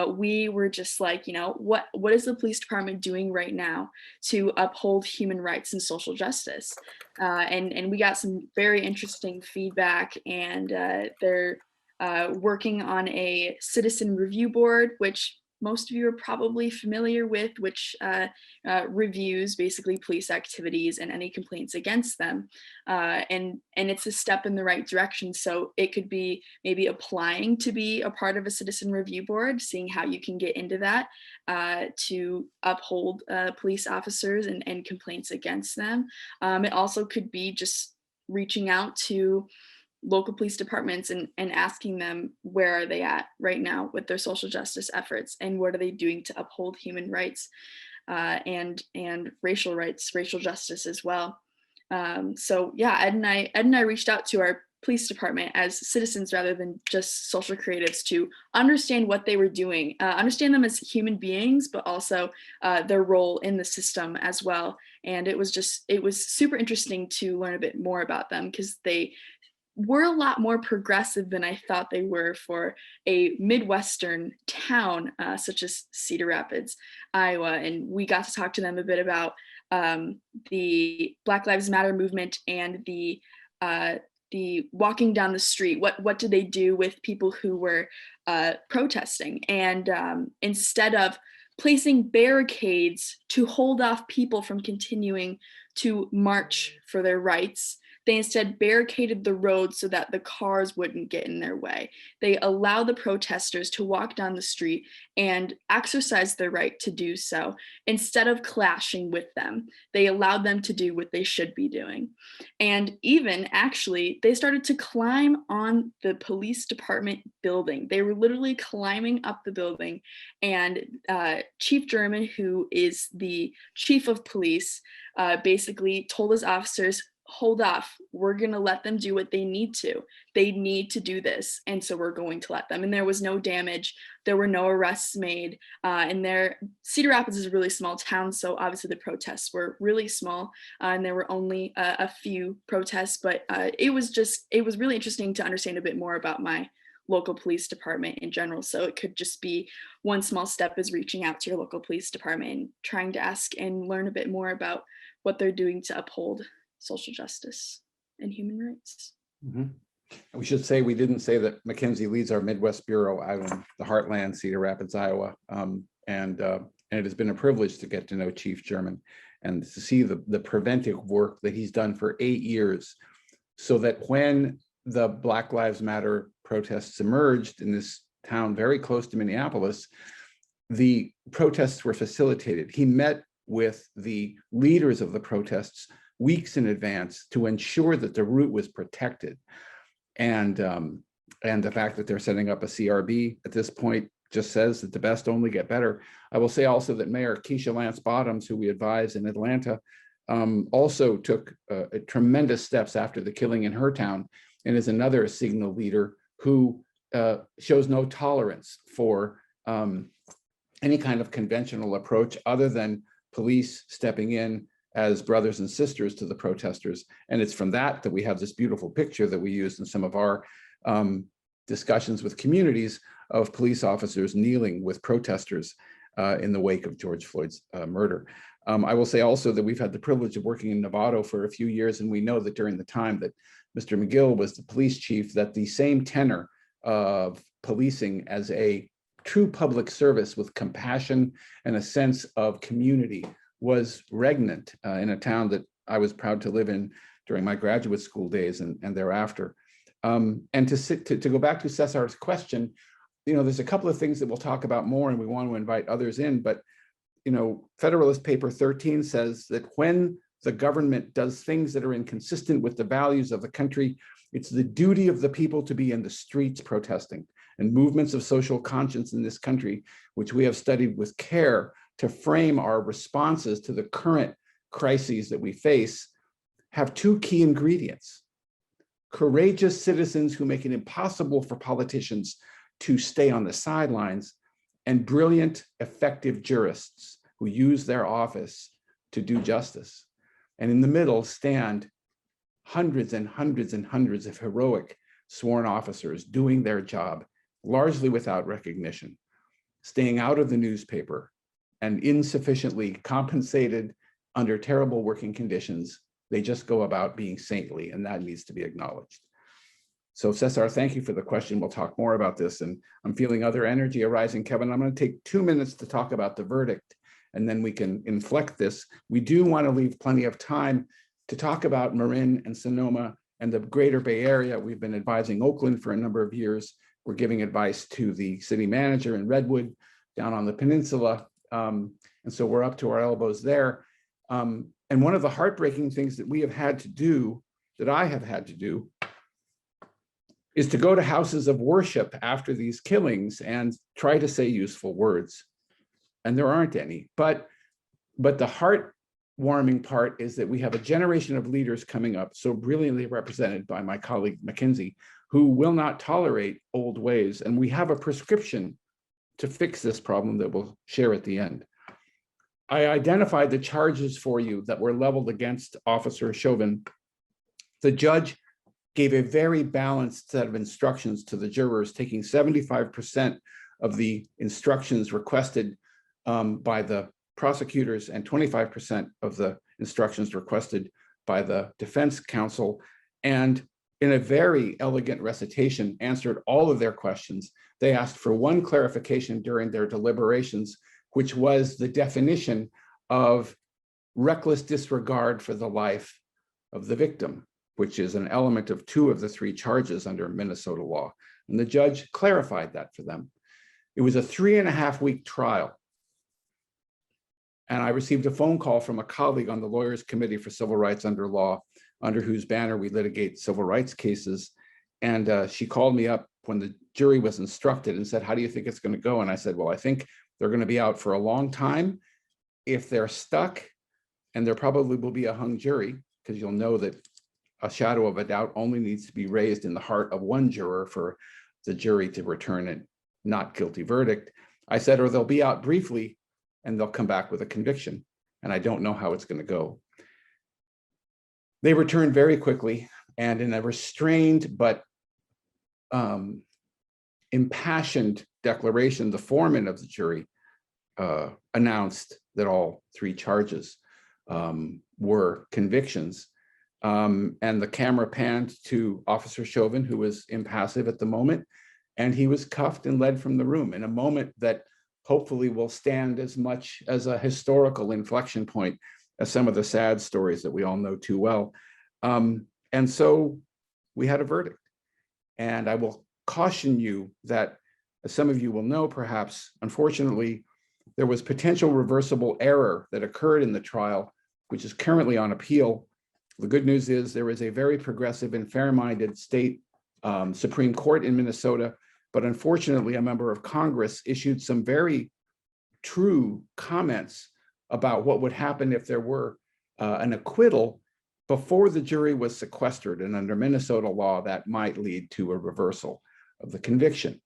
We were just like, what is the police department doing right now to uphold human rights and social justice? And we got some very interesting feedback, and they're working on a citizen review board, which most of you are probably familiar with, which reviews basically police activities and any complaints against them. And it's a step in the right direction. So it could be maybe applying to be a part of a citizen review board, seeing how you can get into that to uphold police officers and complaints against them. It also could be just reaching out to local police departments and asking them where are they at right now with their social justice efforts, and what are they doing to uphold human rights and racial rights, racial justice as well. So yeah, Ed and I reached out to our police department as citizens rather than just social creatives to understand what they were doing, understand them as human beings, but also their role in the system as well. And it was super interesting to learn a bit more about them, because they were a lot more progressive than I thought they were for a Midwestern town such as Cedar Rapids, Iowa. And we got to talk to them a bit about the Black Lives Matter movement and the walking down the street. What did they do with people who were protesting? And instead of placing barricades to hold off people from continuing to march for their rights, they instead barricaded the road so that the cars wouldn't get in their way. They allowed the protesters to walk down the street and exercise their right to do so. Instead of clashing with them, they allowed them to do what they should be doing. And even actually, they started to climb on the police department building. They were literally climbing up the building. And Chief German, who is the chief of police, basically told his officers, hold off, we're going to let them do what they need to. They need to do this, and so we're going to let them. And there was no damage. There were no arrests made. And Cedar Rapids is a really small town, so obviously the protests were really small, and there were only a few protests. But it was really interesting to understand a bit more about my local police department in general. So it could just be one small step is reaching out to your local police department and trying to ask and learn a bit more about what they're doing to uphold social justice and human rights. Mhm. We should say, we didn't say that Mackinzee leads our Midwest Bureau out in the heartland, Cedar Rapids, Iowa. And it has been a privilege to get to know Chief German and to see the preventive work that he's done for 8 years, so that when the Black Lives Matter protests emerged in this town very close to Minneapolis, the protests were facilitated. He met with the leaders of the protests weeks in advance to ensure that the route was protected. And the fact that they're setting up a CRB at this point just says that the best only get better. I will say also that Mayor Keisha Lance Bottoms, who we advise in Atlanta, also took tremendous steps after the killing in her town, and is another signal leader who shows no tolerance for any kind of conventional approach other than police stepping in as brothers and sisters to the protesters. And it's from that we have this beautiful picture that we used in some of our discussions with communities of police officers kneeling with protesters in the wake of George Floyd's murder. I will say also that we've had the privilege of working in Novato for a few years, and we know that during the time that Mr. McGill was the police chief, that the same tenor of policing as a true public service with compassion and a sense of community was regnant in a town that I was proud to live in during my graduate school days and thereafter. And to go back to Cesar's question, there's a couple of things that we'll talk about more, and we want to invite others in, but Federalist Paper 13 says that when the government does things that are inconsistent with the values of the country, it's the duty of the people to be in the streets protesting. And movements of social conscience in this country, which we have studied with care to frame our responses to the current crises that we face, have two key ingredients: courageous citizens who make it impossible for politicians to stay on the sidelines, and brilliant, effective jurists who use their office to do justice. And in the middle stand hundreds and hundreds and hundreds of heroic sworn officers doing their job, largely without recognition, staying out of the newspaper, and insufficiently compensated under terrible working conditions. They just go about being saintly, and that needs to be acknowledged. So Cesar, thank you for the question. We'll talk more about this, and I'm feeling other energy arising. Kevin, I'm going to take 2 minutes to talk about the verdict, and then we can inflect this. We do want to leave plenty of time to talk about Marin and Sonoma and the greater Bay Area. We've been advising Oakland for a number of years. We're giving advice to the city manager in Redwood down on the peninsula. And so we're up to our elbows there. And one of the heartbreaking things that we have had to do, that I have had to do, is to go to houses of worship after these killings and try to say useful words. And there aren't any. But the heartwarming part is that we have a generation of leaders coming up, so brilliantly represented by my colleague Mackinzee, who will not tolerate old ways. And we have a prescription to fix this problem that we'll share at the end. I identified the charges for you that were leveled against Officer Chauvin. The judge gave a very balanced set of instructions to the jurors, taking 75% of the instructions requested by the prosecutors and 25% of the instructions requested by the defense counsel, and in a very elegant recitation, answered all of their questions. They asked for one clarification during their deliberations, which was the definition of reckless disregard for the life of the victim, which is an element of 2 of the 3 charges under Minnesota law. And the judge clarified that for them. It was a 3.5-week trial. And I received a phone call from a colleague on the Lawyers Committee for Civil Rights under Law, under whose banner we litigate civil rights cases. And she called me up when the jury was instructed and said, "How do you think it's going to go?" And I said, "Well, I think they're going to be out for a long time. If they're stuck, and there probably will be a hung jury, because you'll know that a shadow of a doubt only needs to be raised in the heart of one juror for the jury to return a not guilty verdict." I said, "Or they'll be out briefly and they'll come back with a conviction. And I don't know how it's going to go." They returned very quickly and in a restrained but impassioned declaration, the foreman of the jury announced that all 3 charges were convictions. And the camera panned to Officer Chauvin, who was impassive at the moment, and he was cuffed and led from the room in a moment that hopefully will stand as much as a historical inflection point as some of the sad stories that we all know too well. And so we had a verdict. And I will caution you that, as some of you will know, perhaps, unfortunately, there was potential reversible error that occurred in the trial, which is currently on appeal. The good news is there is a very progressive and fair-minded state Supreme Court in Minnesota, but unfortunately, a member of Congress issued some very true comments about what would happen if there were an acquittal before the jury was sequestered. And under Minnesota law, that might lead to a reversal of the conviction.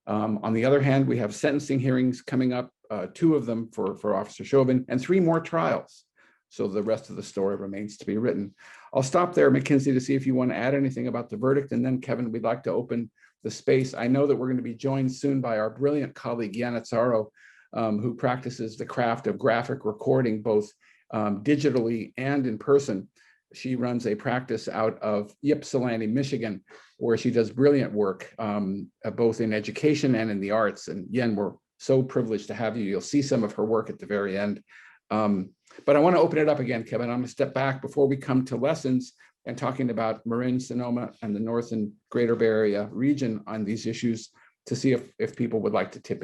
On the other hand, we have sentencing hearings coming up, 2 of them for Officer Chauvin, and 3 more trials. So the rest of the story remains to be written. I'll stop there, Mackinzee, to see if you want to add anything about the verdict. And then, Kevin, we'd like to open the space. I know that we're going to be joined soon by our brilliant colleague, Azzaro, who practices the craft of graphic recording, both digitally and in person. She runs a practice out of Ypsilanti, Michigan, where she does brilliant work, both in education and in the arts. And Yen, we're so privileged to have you. You'll see some of her work at the very end. But I want to open it up again, Kevin. I'm going to step back before we come to lessons and talking about Marin, Sonoma, and the North and Greater Bay Area region on these issues to see if people would like to tip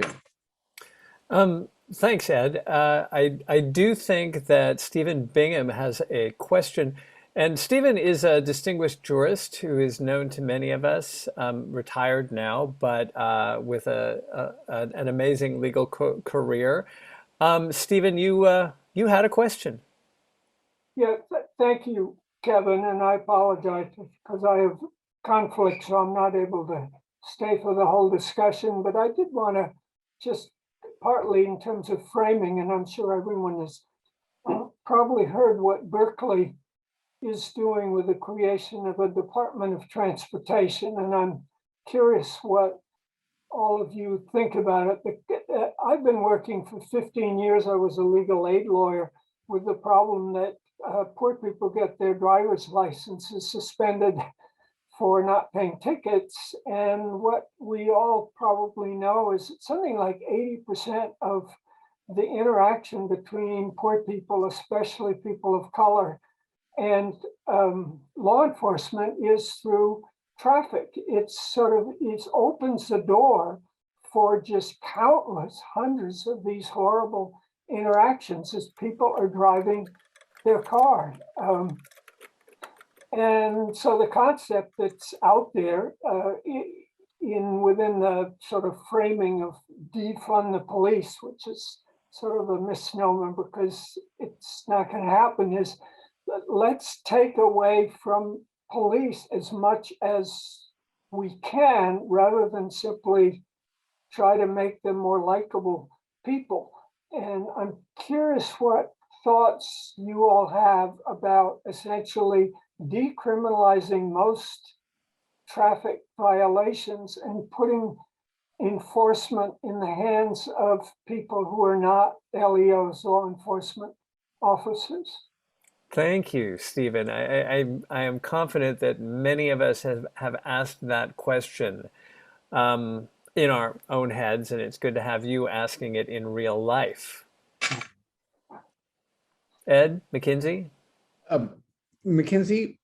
in. Thanks, Ed. I do think that Stephen Bingham has a question. And Stephen is a distinguished jurist who is known to many of us, retired now, but with an amazing legal career. Stephen, you had a question. Yeah, thank you, Kevin, and I apologize because I have conflict, so I'm not able to stay for the whole discussion, but I did want to just partly in terms of framing, and I'm sure everyone has probably heard what Berkeley is doing with the creation of a Department of Transportation, and I'm curious what all of you think about it. I've been working for 15 years. I was a legal aid lawyer with the problem that poor people get their driver's licenses suspended for not paying tickets. And what we all probably know is something like 80% of the interaction between poor people, especially people of color, and law enforcement is through traffic. It opens the door for just countless hundreds of these horrible interactions as people are driving their car. And so the concept that's out there within the sort of framing of defund the police, which is sort of a misnomer because it's not going to happen, is let's take away from police as much as we can rather than simply try to make them more likable people. And I'm curious what thoughts you all have about essentially decriminalizing most traffic violations and putting enforcement in the hands of people who are not LEOs, law enforcement officers. Thank you, Stephen. I am confident that many of us have asked that question in our own heads, and it's good to have you asking it in real life. Ed, Mackinzee? Mackinzee,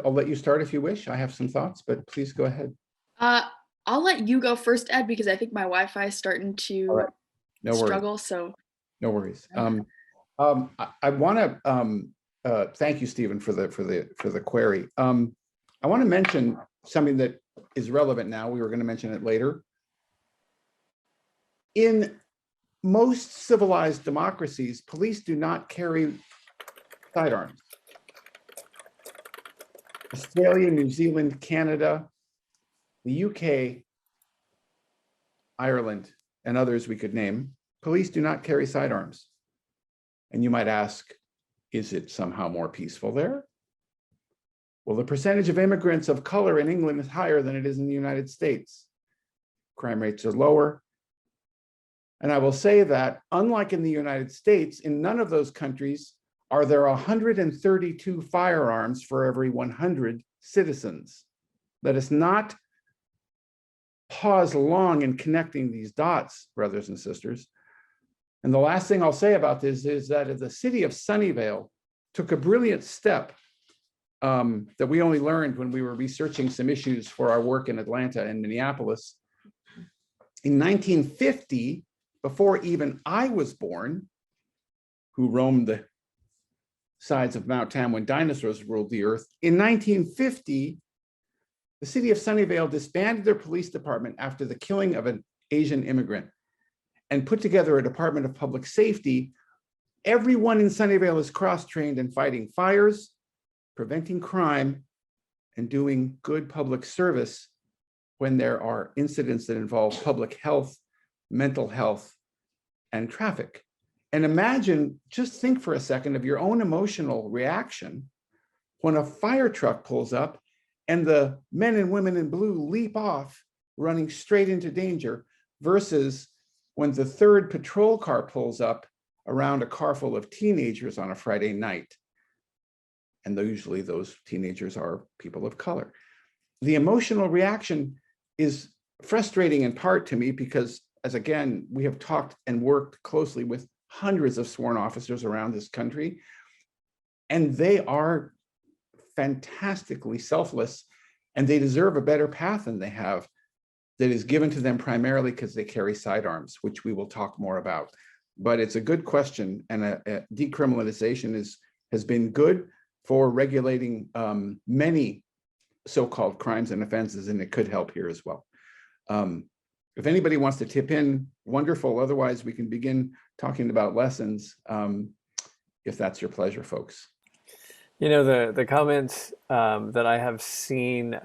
I'll let you start if you wish. I have some thoughts, but please go ahead. I'll let you go first, Ed, because I think my Wi-Fi is starting to struggle. So no worries. I want to thank you, Stephen, for the query. I want to mention something that is relevant now. We were going to mention it later. In most civilized democracies, police do not carry sidearms. Australia, New Zealand, Canada, the UK, Ireland, and others we could name, police do not carry sidearms. And you might ask, is it somehow more peaceful there? Well, the percentage of immigrants of color in England is higher than it is in the United States. crime rates are lower. And I will say that, unlike in the United States, in none of those countries are there 132 firearms for every 100 citizens. Let us not pause long in connecting these dots, brothers and sisters. And the last thing I'll say about this is that the city of Sunnyvale took a brilliant step that we only learned when we were researching some issues for our work in Atlanta and Minneapolis. In 1950, before even I was born, who roamed the sides of Mount Tam when dinosaurs ruled the earth, in 1950, the city of Sunnyvale disbanded their police department after the killing of an Asian immigrant and put together a Department of Public Safety. Everyone in Sunnyvale is cross-trained in fighting fires, preventing crime, and doing good public service when there are incidents that involve public health, mental health, and traffic. And imagine, just think for a second of your own emotional reaction when a fire truck pulls up and the men and women in blue leap off, running straight into danger, versus when the third patrol car pulls up around a car full of teenagers on a Friday night. And usually those teenagers are people of color. The emotional reaction is frustrating in part to me because, as again, we have talked and worked closely with hundreds of sworn officers around this country, and they are fantastically selfless, and they deserve a better path than they have that is given to them primarily because they carry sidearms, which we will talk more about. But it's a good question, and a decriminalization has been good for regulating many so-called crimes and offenses, and it could help here as well. If anybody wants to tip in, wonderful. Otherwise, we can begin talking about lessons, if that's your pleasure, folks. You know, the comments that I have seen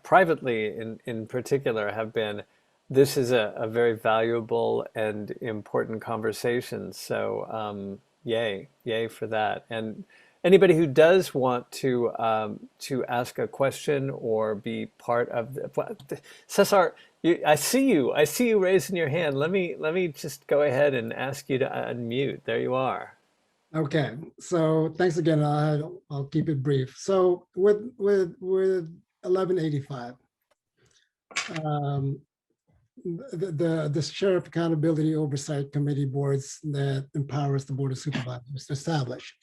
privately in particular have been, this is a very valuable and important conversation. So yay for that. And anybody who does want to ask a question or be part of the, Cesar, I see you raising your hand. Let me just go ahead and ask you to unmute. There you are. Okay, so thanks again. I'll keep it brief. So with 1185, the Sheriff Accountability Oversight Committee boards that empowers the Board of Supervisors to establish.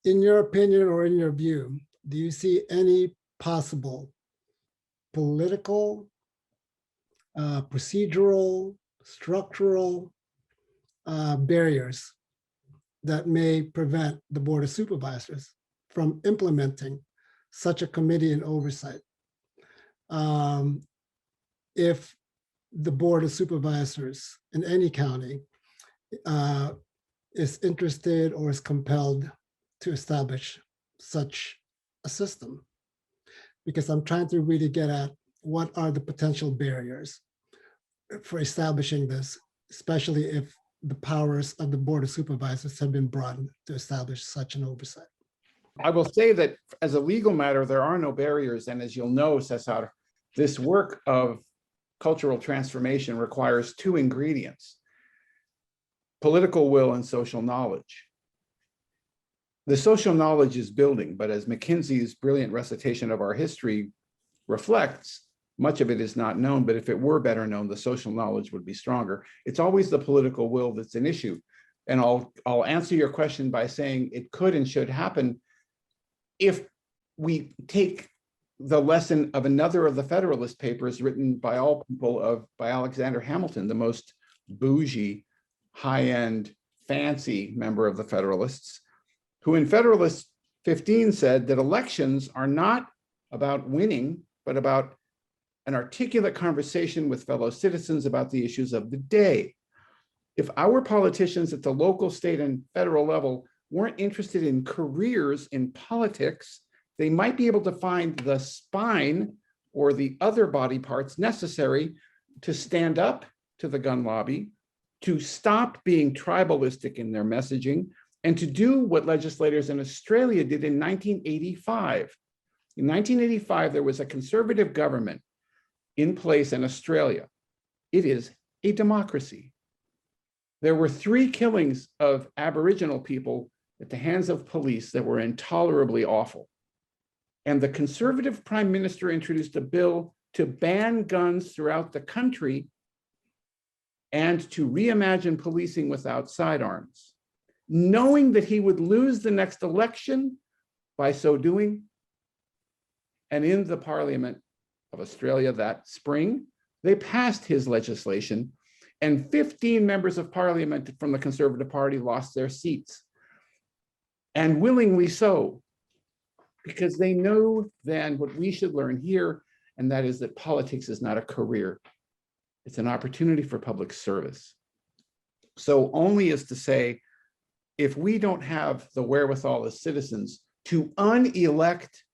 In your opinion or in your view, do you see any possible political, procedural, structural barriers that may prevent the Board of Supervisors from implementing such a committee and oversight? If the Board of Supervisors in any county is interested or is compelled to establish such a system, because I'm trying to really get at what are the potential barriers for establishing this, especially if the powers of the Board of Supervisors have been broadened to establish such an oversight. I will say that as a legal matter, there are no barriers. And as you'll know, Cesar, this work of cultural transformation requires two ingredients: political will and social knowledge. The social knowledge is building, but as Mackenzie's brilliant recitation of our history reflects, much of it is not known, but if it were better known, the social knowledge would be stronger. It's always the political will that's an issue. And I'll answer your question by saying it could and should happen if we take the lesson of another of the Federalist Papers written by all people by Alexander Hamilton, the most bougie, high-end, fancy member of the Federalists, who in Federalist 15 said that elections are not about winning, but about an articulate conversation with fellow citizens about the issues of the day. If our politicians at the local, state, and federal level weren't interested in careers in politics, they might be able to find the spine or the other body parts necessary to stand up to the gun lobby, to stop being tribalistic in their messaging, and to do what legislators in Australia did in 1985. In 1985, there was a conservative government in place in Australia. It is a democracy. There were 3 killings of Aboriginal people at the hands of police that were intolerably awful. And the conservative prime minister introduced a bill to ban guns throughout the country and to reimagine policing without sidearms, knowing that he would lose the next election by so doing. And in the Parliament of Australia that spring, they passed his legislation, and 15 members of Parliament from the Conservative Party lost their seats, and willingly so, because they know then what we should learn here, and that is that politics is not a career. It's an opportunity for public service. So only is to say, if we don't have the wherewithal as citizens to unelect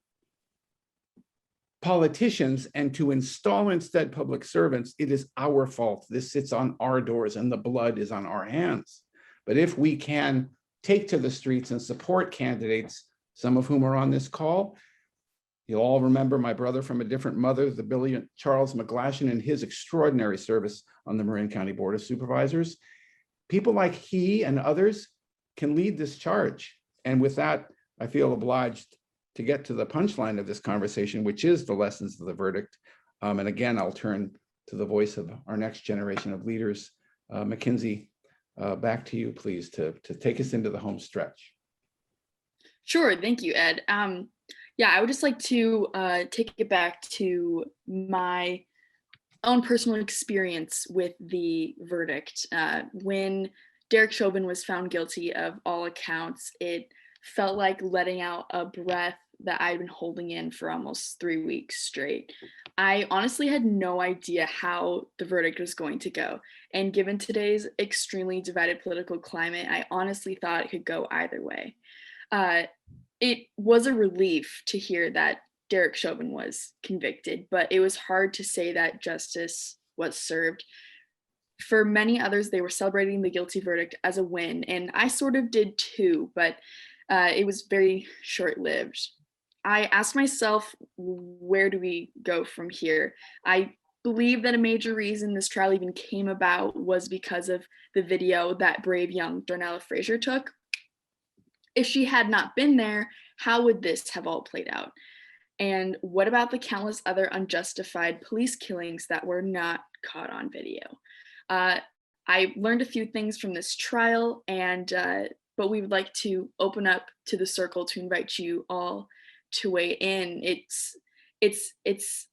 politicians and to install instead public servants, it is our fault. This sits on our doors and the blood is on our hands. But if we can take to the streets and support candidates, some of whom are on this call, you'll all remember my brother from a different mother, the brilliant Charles McGlashan, and his extraordinary service on the Marin County Board of Supervisors. People like he and others can lead this charge. And with that, I feel obliged to get to the punchline of this conversation, which is the lessons of the verdict. And again, I'll turn to the voice of our next generation of leaders. Mackinzee, back to you, please, to take us into the home stretch. Sure, thank you, Ed. Yeah, I would just like to take it back to my own personal experience with the verdict. When Derek Chauvin was found guilty of all accounts, it felt like letting out a breath that I'd been holding in for almost 3 weeks straight. I honestly had no idea how the verdict was going to go. And given today's extremely divided political climate, I honestly thought it could go either way. It was a relief to hear that Derek Chauvin was convicted, but it was hard to say that justice was served. For many others, they were celebrating the guilty verdict as a win, and I sort of did too, but it was very short-lived. I asked myself, where do we go from here? I believe that a major reason this trial even came about was because of the video that brave young Darnella Frazier took. If she had not been there, how would this have all played out? And what about the countless other unjustified police killings that were not caught on video? I learned a few things from this trial, but we would like to open up to the circle to invite you all to weigh in. It's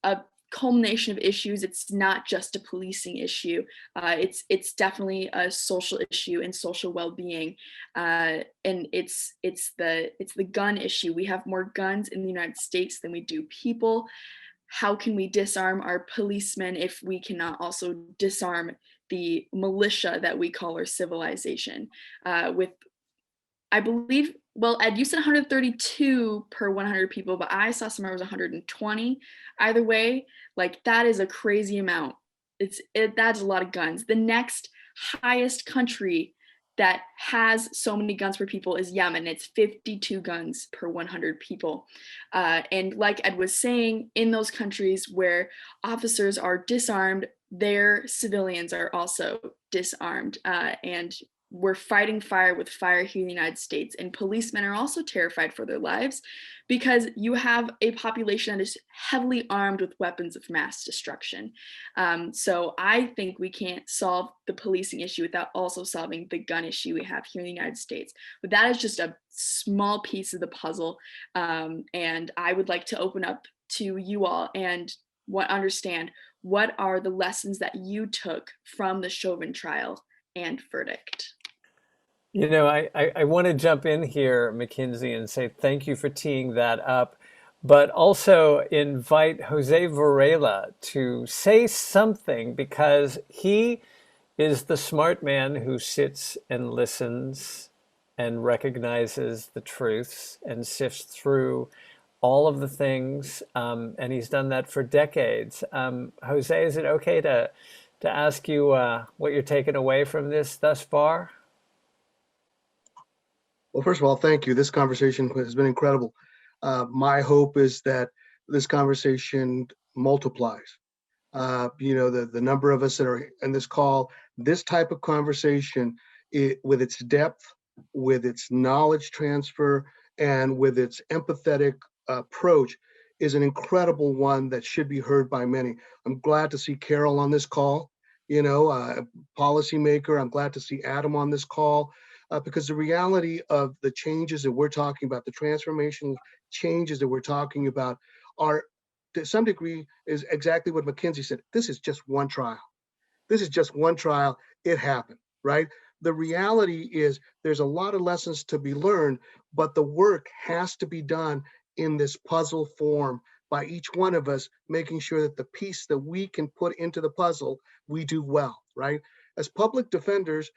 a culmination of issues. It's not just a policing issue. It's definitely a social issue and social well-being. And it's the gun issue. We have more guns in the United States than we do people. How can we disarm our policemen if we cannot also disarm the militia that we call our civilization? I believe, well, Ed, you said 132 per 100 people, but I saw somewhere it was 120. Either way, like, that is a crazy amount. That's a lot of guns. The next highest country that has so many guns per people is Yemen. It's 52 guns per 100 people. And like Ed was saying, in those countries where officers are disarmed, their civilians are also disarmed. And we're fighting fire with fire here in the United States, and policemen are also terrified for their lives because you have a population that is heavily armed with weapons of mass destruction. So I think we can't solve the policing issue without also solving the gun issue we have here in the United States. But that is just a small piece of the puzzle. And I would like to open up to you all and understand what are the lessons that you took from the Chauvin trial and verdict. You know, I want to jump in here, Mackinzee, and say thank you for teeing that up, but also invite Jose Varela to say something, because he is the smart man who sits and listens and recognizes the truths and sifts through all of the things, and he's done that for decades. Jose, is it okay to ask you what you're taking away from this thus far? Well, first of all, thank you. This conversation has been incredible. My hope is that this conversation multiplies. The number of us that are in this call, this type of conversation, with its depth, with its knowledge transfer, and with its empathetic approach, is an incredible one that should be heard by many. I'm glad to see Carol on this call, policymaker. I'm glad to see Adam on this call, because the reality of the changes that we're talking about, the transformational changes that we're talking about, are to some degree is exactly what Mackinzee said. This is just one trial. This is just one trial. It happened, right? The reality is there's a lot of lessons to be learned, but the work has to be done in this puzzle form by each one of us, making sure that the piece that we can put into the puzzle, we do well, right? As public defenders,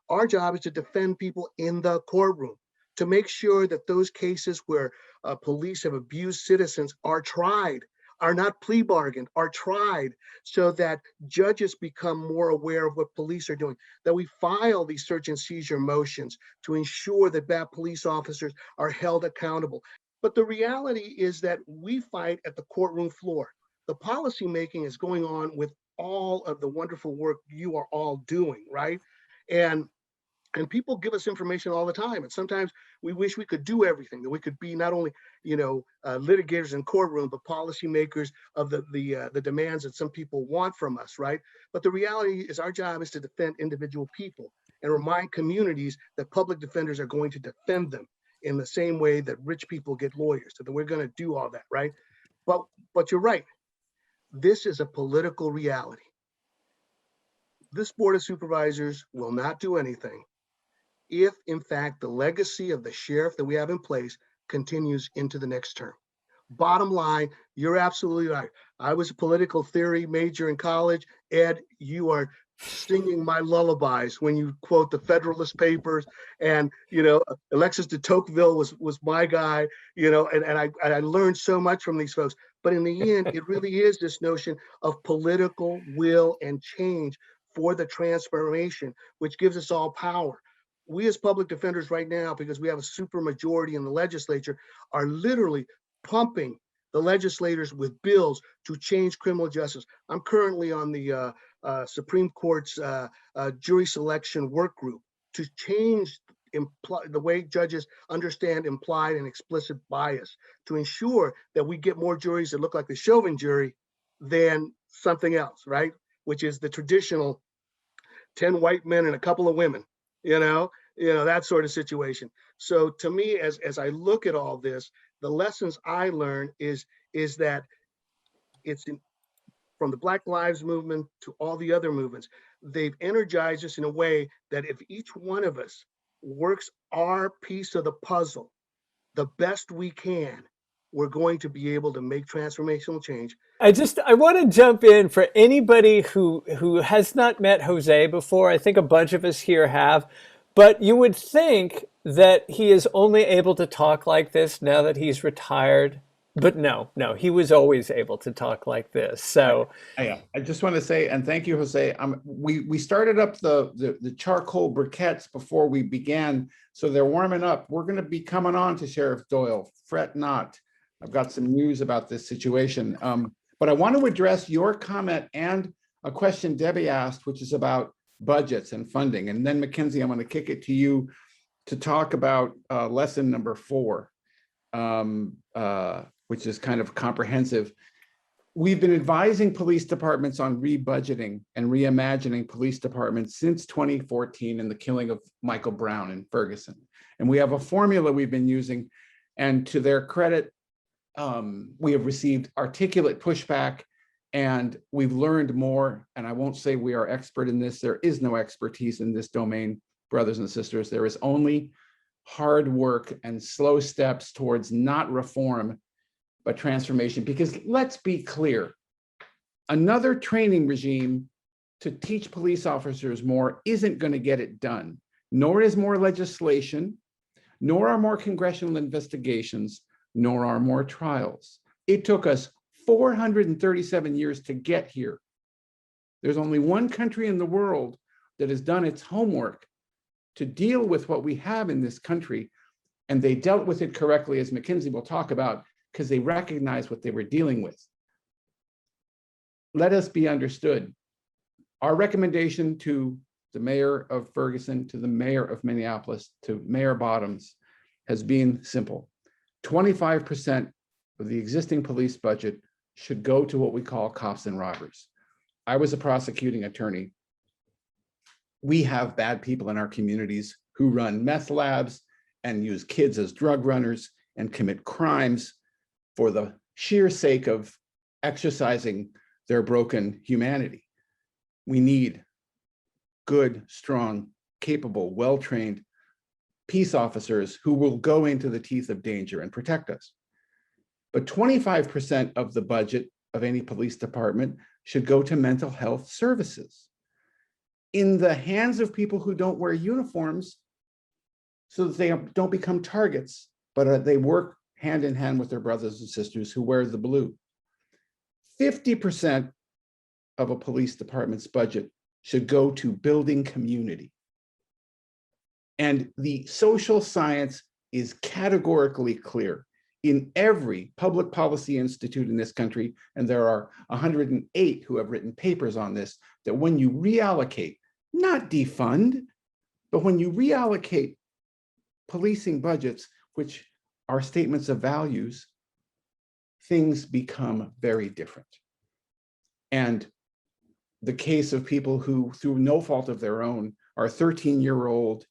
our job is to defend people in the courtroom, to make sure that those cases where police have abused citizens are tried, are not plea bargained, are tried, so that judges become more aware of what police are doing, that we file these search and seizure motions to ensure that bad police officers are held accountable. But the reality is that we fight at the courtroom floor. The policy making is going on with all of the wonderful work you are all doing, right? And people give us information all the time. And sometimes we wish we could do everything, that we could be not only, litigators in courtroom, but policymakers of the demands that some people want from us, right? But the reality is our job is to defend individual people and remind communities that public defenders are going to defend them in the same way that rich people get lawyers. So that we're going to do all that, right? But you're right. This is a political reality. This Board of Supervisors will not do anything if, in fact, the legacy of the sheriff that we have in place continues into the next term. Bottom line, you're absolutely right. I was a political theory major in college. Ed, you are singing my lullabies when you quote the Federalist Papers, and Alexis de Tocqueville was my guy, and I learned so much from these folks. But in the end, it really is this notion of political will and change for the transformation, which gives us all power. We as public defenders right now, because we have a super majority in the legislature, are literally pumping the legislators with bills to change criminal justice. I'm currently on the Supreme Court's jury selection work group to change the way judges understand implied and explicit bias, to ensure that we get more juries that look like the Chauvin jury than something else, right? Which is the traditional 10 white men and a couple of women, that sort of situation. So to me, as I look at all this, the lessons I learned is that it's from the Black Lives Movement to all the other movements, they've energized us in a way that if each one of us works our piece of the puzzle the best we can, we're going to be able to make transformational change. I want to jump in for anybody who has not met Jose before. I think a bunch of us here have, but you would think that he is only able to talk like this now that he's retired. But no, he was always able to talk like this. So I just want to say, and thank you, Jose. We started up the charcoal briquettes before we began, so they're warming up. We're going to be coming on to Sheriff Doyle. Fret not. I've got some news about this situation. But I want to address your comment and a question Debbie asked, which is about budgets and funding. And then Mackinzee, I'm going to kick it to you to talk about lesson number 4. Which is kind of comprehensive. We've been advising police departments on rebudgeting and reimagining police departments since 2014 and the killing of Michael Brown in Ferguson. And we have a formula we've been using, and to their credit, we have received articulate pushback, and we've learned more. And I won't say we are expert in this. There is no expertise in this domain, brothers and sisters. There is only hard work and slow steps towards not reform, but transformation. Because let's be clear, another training regime to teach police officers more isn't going to get it done, nor is more legislation, nor are more congressional investigations, nor are more trials. It took us 437 years to get here. There's only one country in the world that has done its homework to deal with what we have in this country, and they dealt with it correctly, as Mackinzee will talk about, because they recognized what they were dealing with. let us be understood. Our recommendation to the mayor of Ferguson, to the mayor of Minneapolis, to Mayor Bottoms has been simple. 25% of the existing police budget should go to what we call cops and robbers. I was a prosecuting attorney. We have bad people in our communities who run meth labs and use kids as drug runners and commit crimes for the sheer sake of exercising their broken humanity. We need good, strong, capable, well-trained peace officers who will go into the teeth of danger and protect us. But 25% of the budget of any police department should go to mental health services in the hands of people who don't wear uniforms so that they don't become targets, but they work hand in hand with their brothers and sisters who wear the blue. 50% of a police department's budget should go to building community. And the social science is categorically clear in every public policy institute in this country, and there are 108 who have written papers on this, that when you reallocate, not defund, but when you reallocate policing budgets, which are statements of values, things become very different. And the case of people who, through no fault of their own, are 13-year-old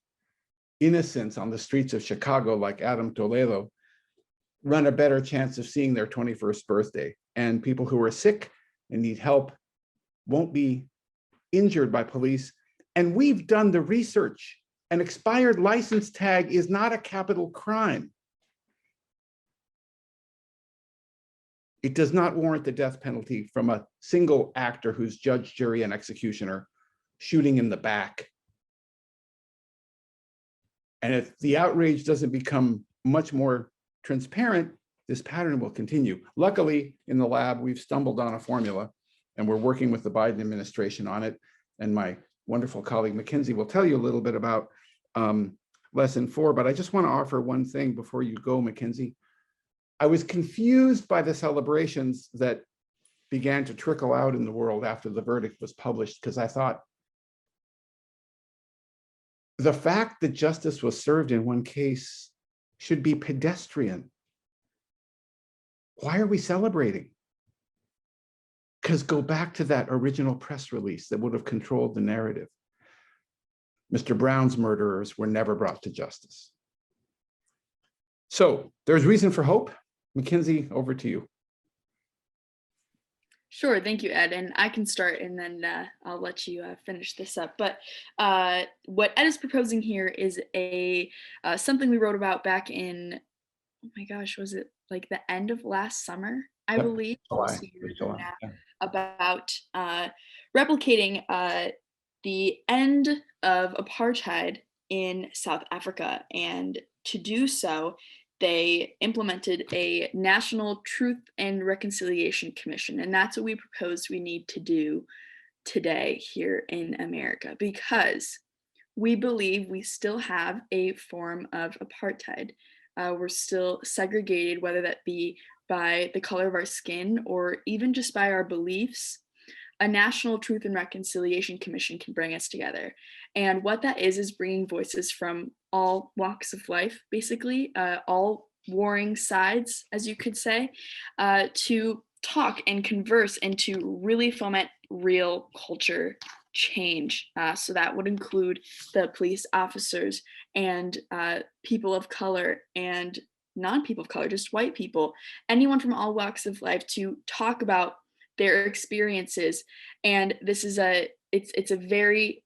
innocents on the streets of Chicago, like Adam Toledo, run a better chance of seeing their 21st birthday. And people who are sick and need help won't be injured by police. And we've done the research. An expired license tag is not a capital crime. It does not warrant the death penalty from a single actor who's judge, jury, and executioner shooting in the back. And if the outrage doesn't become much more transparent, this pattern will continue. Luckily, in the lab, we've stumbled on a formula, and we're working with the Biden administration on it. And my wonderful colleague Mackinzee will tell you a little bit about lesson 4, but I just want to offer one thing before you go, Mackinzee. I was confused by the celebrations that began to trickle out in the world after the verdict was published, because I thought, the fact that justice was served in one case should be pedestrian. Why are we celebrating? Because go back to that original press release that would have controlled the narrative. Mr. Brown's murderers were never brought to justice. So there's reason for hope. Mackinzee, over to you. Sure, thank you, Ed. And I can start, and then I'll let you finish this up. But what Ed is proposing here is something we wrote about back in, oh my gosh, was it like the end of last summer, I Yep, believe, July. about replicating the end of apartheid in South Africa. And to do so, they implemented a National Truth and Reconciliation Commission. And that's what we propose we need to do today here in America, because we believe we still have a form of apartheid. We're still segregated, whether that be by the color of our skin or even just by our beliefs. A National Truth and Reconciliation Commission can bring us together. And what that is bringing voices from all walks of life, basically, all warring sides, as you could say, to talk and converse and to really foment real culture change. So that would include the police officers and people of color and non-people of color, just white people, anyone from all walks of life, to talk about their experiences. And this is it's a very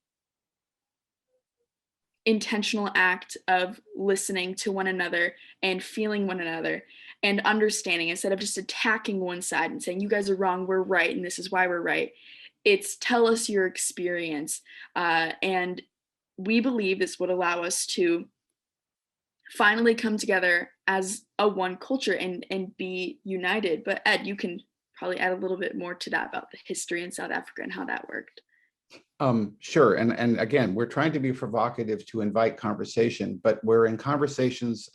intentional act of listening to one another and feeling one another and understanding, instead of just attacking one side and saying, you guys are wrong, we're right, and this is why we're right. It's tell us your experience. And we believe this would allow us to finally come together as a one culture and be united. But Ed, you can probably add a little bit more to that about the history in South Africa and how that worked. Sure. And again, we're trying to be provocative to invite conversation, but we're in conversations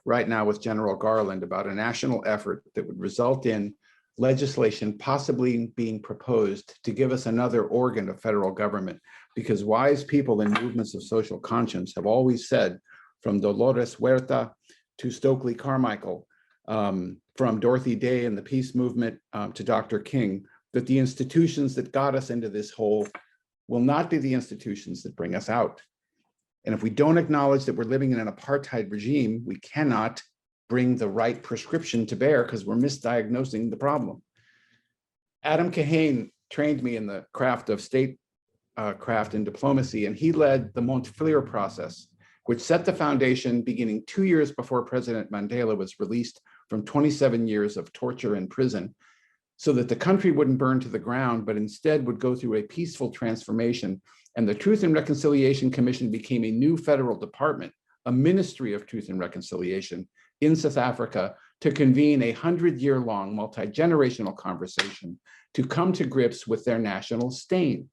right now with General Garland about a national effort that would result in legislation possibly being proposed to give us another organ of federal government, because wise people in movements of social conscience have always said, from Dolores Huerta to Stokely Carmichael, from Dorothy Day and the peace movement to Dr. King, that the institutions that got us into this hole will not be the institutions that bring us out. And if we don't acknowledge that we're living in an apartheid regime, we cannot bring the right prescription to bear because we're misdiagnosing the problem. Adam Kahane trained me in the craft of statecraft and diplomacy, and he led the Montefiore process, which set the foundation beginning 2 years before President Mandela was released from 27 years of torture in prison, so that the country wouldn't burn to the ground, but instead would go through a peaceful transformation. And the Truth and Reconciliation Commission became a new federal department, a Ministry of Truth and Reconciliation in South Africa, to convene a 100-year-long multi-generational conversation to come to grips with their national stain.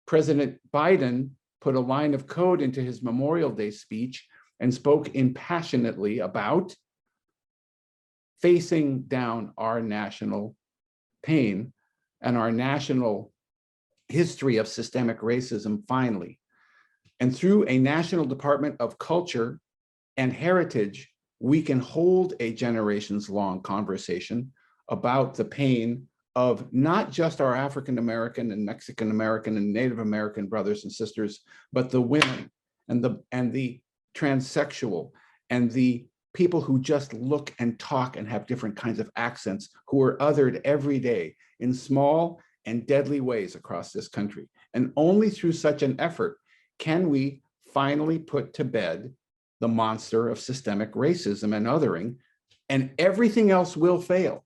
President Biden put a line of code into his Memorial Day speech and spoke impassionately about facing down our national pain and our national history of systemic racism finally. And through a National Department of Culture and Heritage, we can hold a generations-long conversation about the pain of not just our African-American and Mexican-American and Native American brothers and sisters, but the women and the transsexual and the people who just look and talk and have different kinds of accents, who are othered every day in small and deadly ways across this country. And only through such an effort can we finally put to bed the monster of systemic racism and othering, and everything else will fail.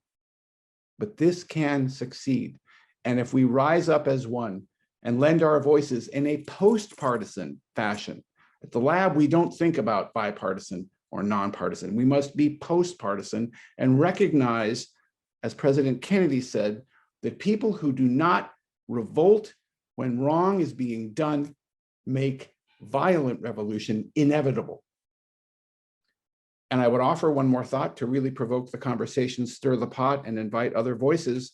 But this can succeed. And if we rise up as one and lend our voices in a post-partisan fashion, at the lab, we don't think about bipartisan or nonpartisan. We must be post-partisan and recognize, as President Kennedy said, that people who do not revolt when wrong is being done make violent revolution inevitable. And I would offer one more thought to really provoke the conversation, stir the pot, and invite other voices.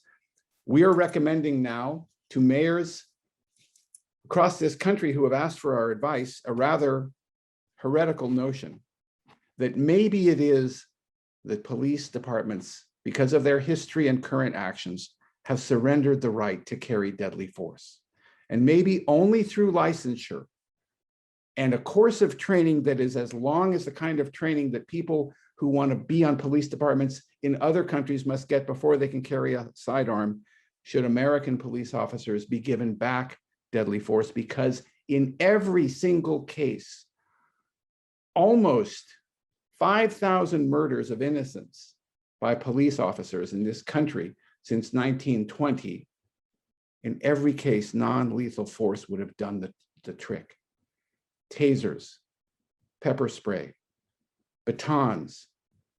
We are recommending now to mayors across this country who have asked for our advice a rather heretical notion that maybe it is that police departments, because of their history and current actions, have surrendered the right to carry deadly force. And maybe only through licensure and a course of training that is as long as the kind of training that people who want to be on police departments in other countries must get before they can carry a sidearm, should American police officers be given back deadly force. Because in every single case, almost 5,000 murders of innocents by police officers in this country since 1920, in every case, non-lethal force would have done the trick. Tasers, pepper spray, batons,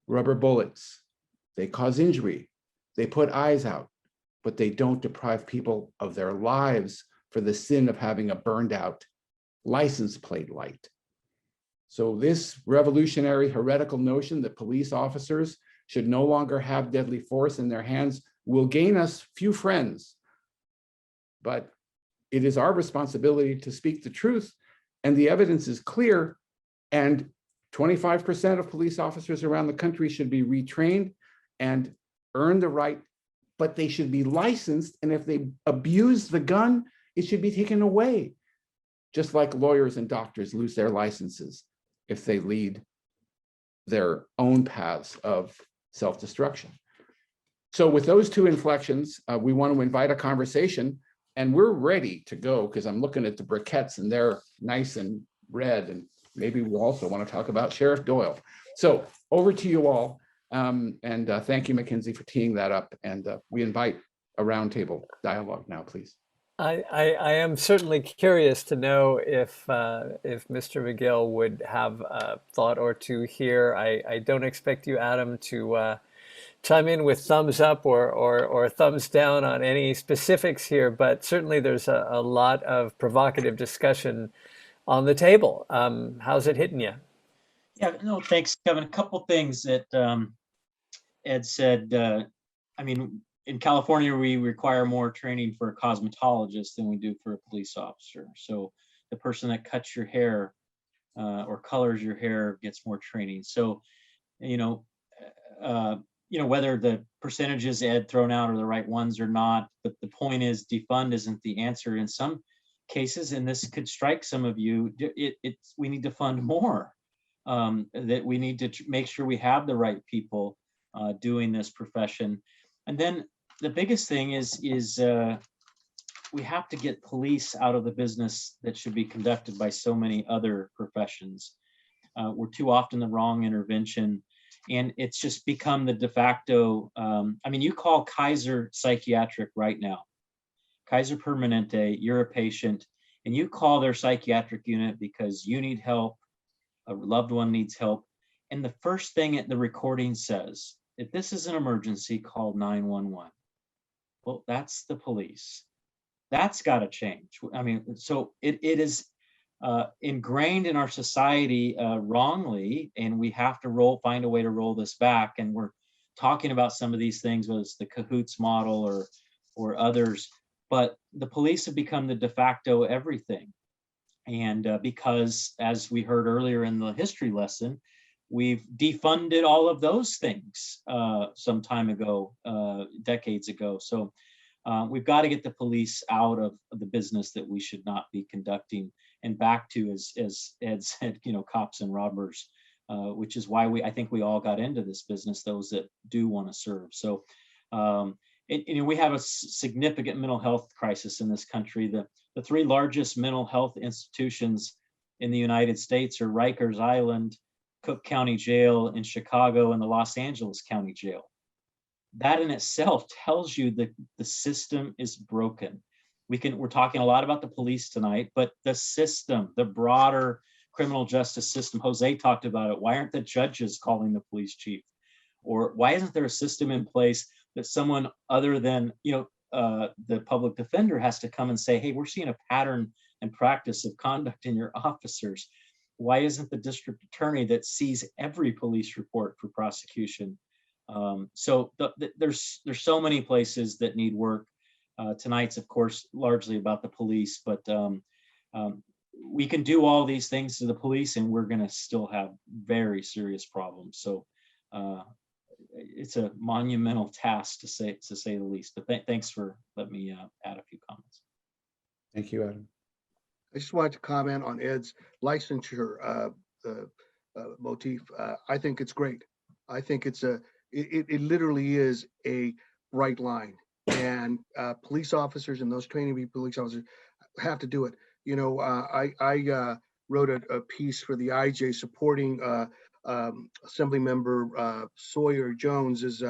rubber bullets, they cause injury, they put eyes out, but they don't deprive people of their lives for the sin of having a burned out license plate light. So this revolutionary heretical notion that police officers should no longer have deadly force in their hands will gain us few friends. But it is our responsibility to speak the truth, and the evidence is clear, and 25% of police officers around the country should be retrained and earn the right, but they should be licensed, and if they abuse the gun, it should be taken away. Just like lawyers and doctors lose their licenses if they lead their own paths of self-destruction. So with those two inflections, we want to invite a conversation, and we're ready to go because I'm looking at the briquettes and they're nice and red, and maybe we'll also want to talk about Sheriff Doyle. So over to you all, and thank you, Mackinzee, for teeing that up, and we invite a roundtable dialogue now, please. I am certainly curious to know if Mr. McGill would have a thought or two here. I don't expect you, Adam, to chime in with thumbs up or thumbs down on any specifics here, but certainly there's a lot of provocative discussion on the table. How's it hitting you? Yeah, no, thanks, Kevin. A couple things that Ed said. I mean, in California, we require more training for a cosmetologist than we do for a police officer. So the person that cuts your hair or colors your hair gets more training. So, you know, whether the percentages Ed thrown out are the right ones or not, but the point is defund isn't the answer in some cases, and this could strike some of you. We need to fund more. That we need to make sure we have the right people doing this profession. And then the biggest thing is we have to get police out of the business that should be conducted by so many other professions. We're too often the wrong intervention, and it's just become the de facto. I mean, you call Kaiser Psychiatric right now, Kaiser Permanente, you're a patient, and you call their psychiatric unit because you need help, a loved one needs help. And the first thing the recording says, if this is an emergency, call 911. Well, that's the police. That's got to change. I mean, so it is ingrained in our society wrongly, and we have to find a way to roll this back. And we're talking about some of these things, whether it's the cahoots model or others, but the police have become the de facto everything. And because, as we heard earlier in the history lesson, we've defunded all of those things some time ago, decades ago. So we've got to get the police out of the business that we should not be conducting and back to, as Ed said, cops and robbers, which is why I think we all got into this business, those that do want to serve. So we have a significant mental health crisis in this country. The three largest mental health institutions in the United States are Rikers Island, Cook County Jail in Chicago, and the Los Angeles County Jail. That in itself tells you that the system is broken. We're talking a lot about the police tonight, but the system, the broader criminal justice system, Jose talked about it. Why aren't the judges calling the police chief? Or why isn't there a system in place that someone other than the public defender has to come and say, hey, we're seeing a pattern and practice of conduct in your officers? Why isn't the district attorney that sees every police report for prosecution? So there's so many places that need work. Tonight's, of course, largely about the police, but we can do all these things to the police and we're going to still have very serious problems. So it's a monumental task to say the least. But thanks for letting me add a few comments. Thank you, Adam. I just wanted to comment on Ed's licensure motif. I think it's great. I think it literally is a bright line, and police officers and those training police officers have to do it. I wrote a piece for the IJ supporting Assembly Member Sawyer Jones's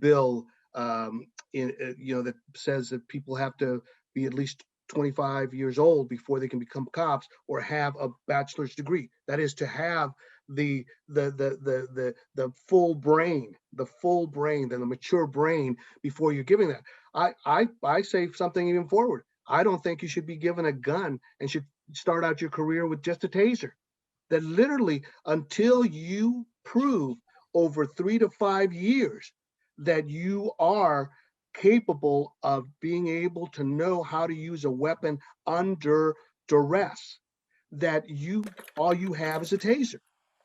bill, that says that people have to be at least 25 years old before they can become cops or have a bachelor's degree. That is to have the full brain, the mature brain before you're giving that. I say something even forward. I don't think you should be given a gun and should start out your career with just a taser. That literally, until you prove over 3 to 5 years that you are capable of being able to know how to use a weapon under duress, that all you have is a taser.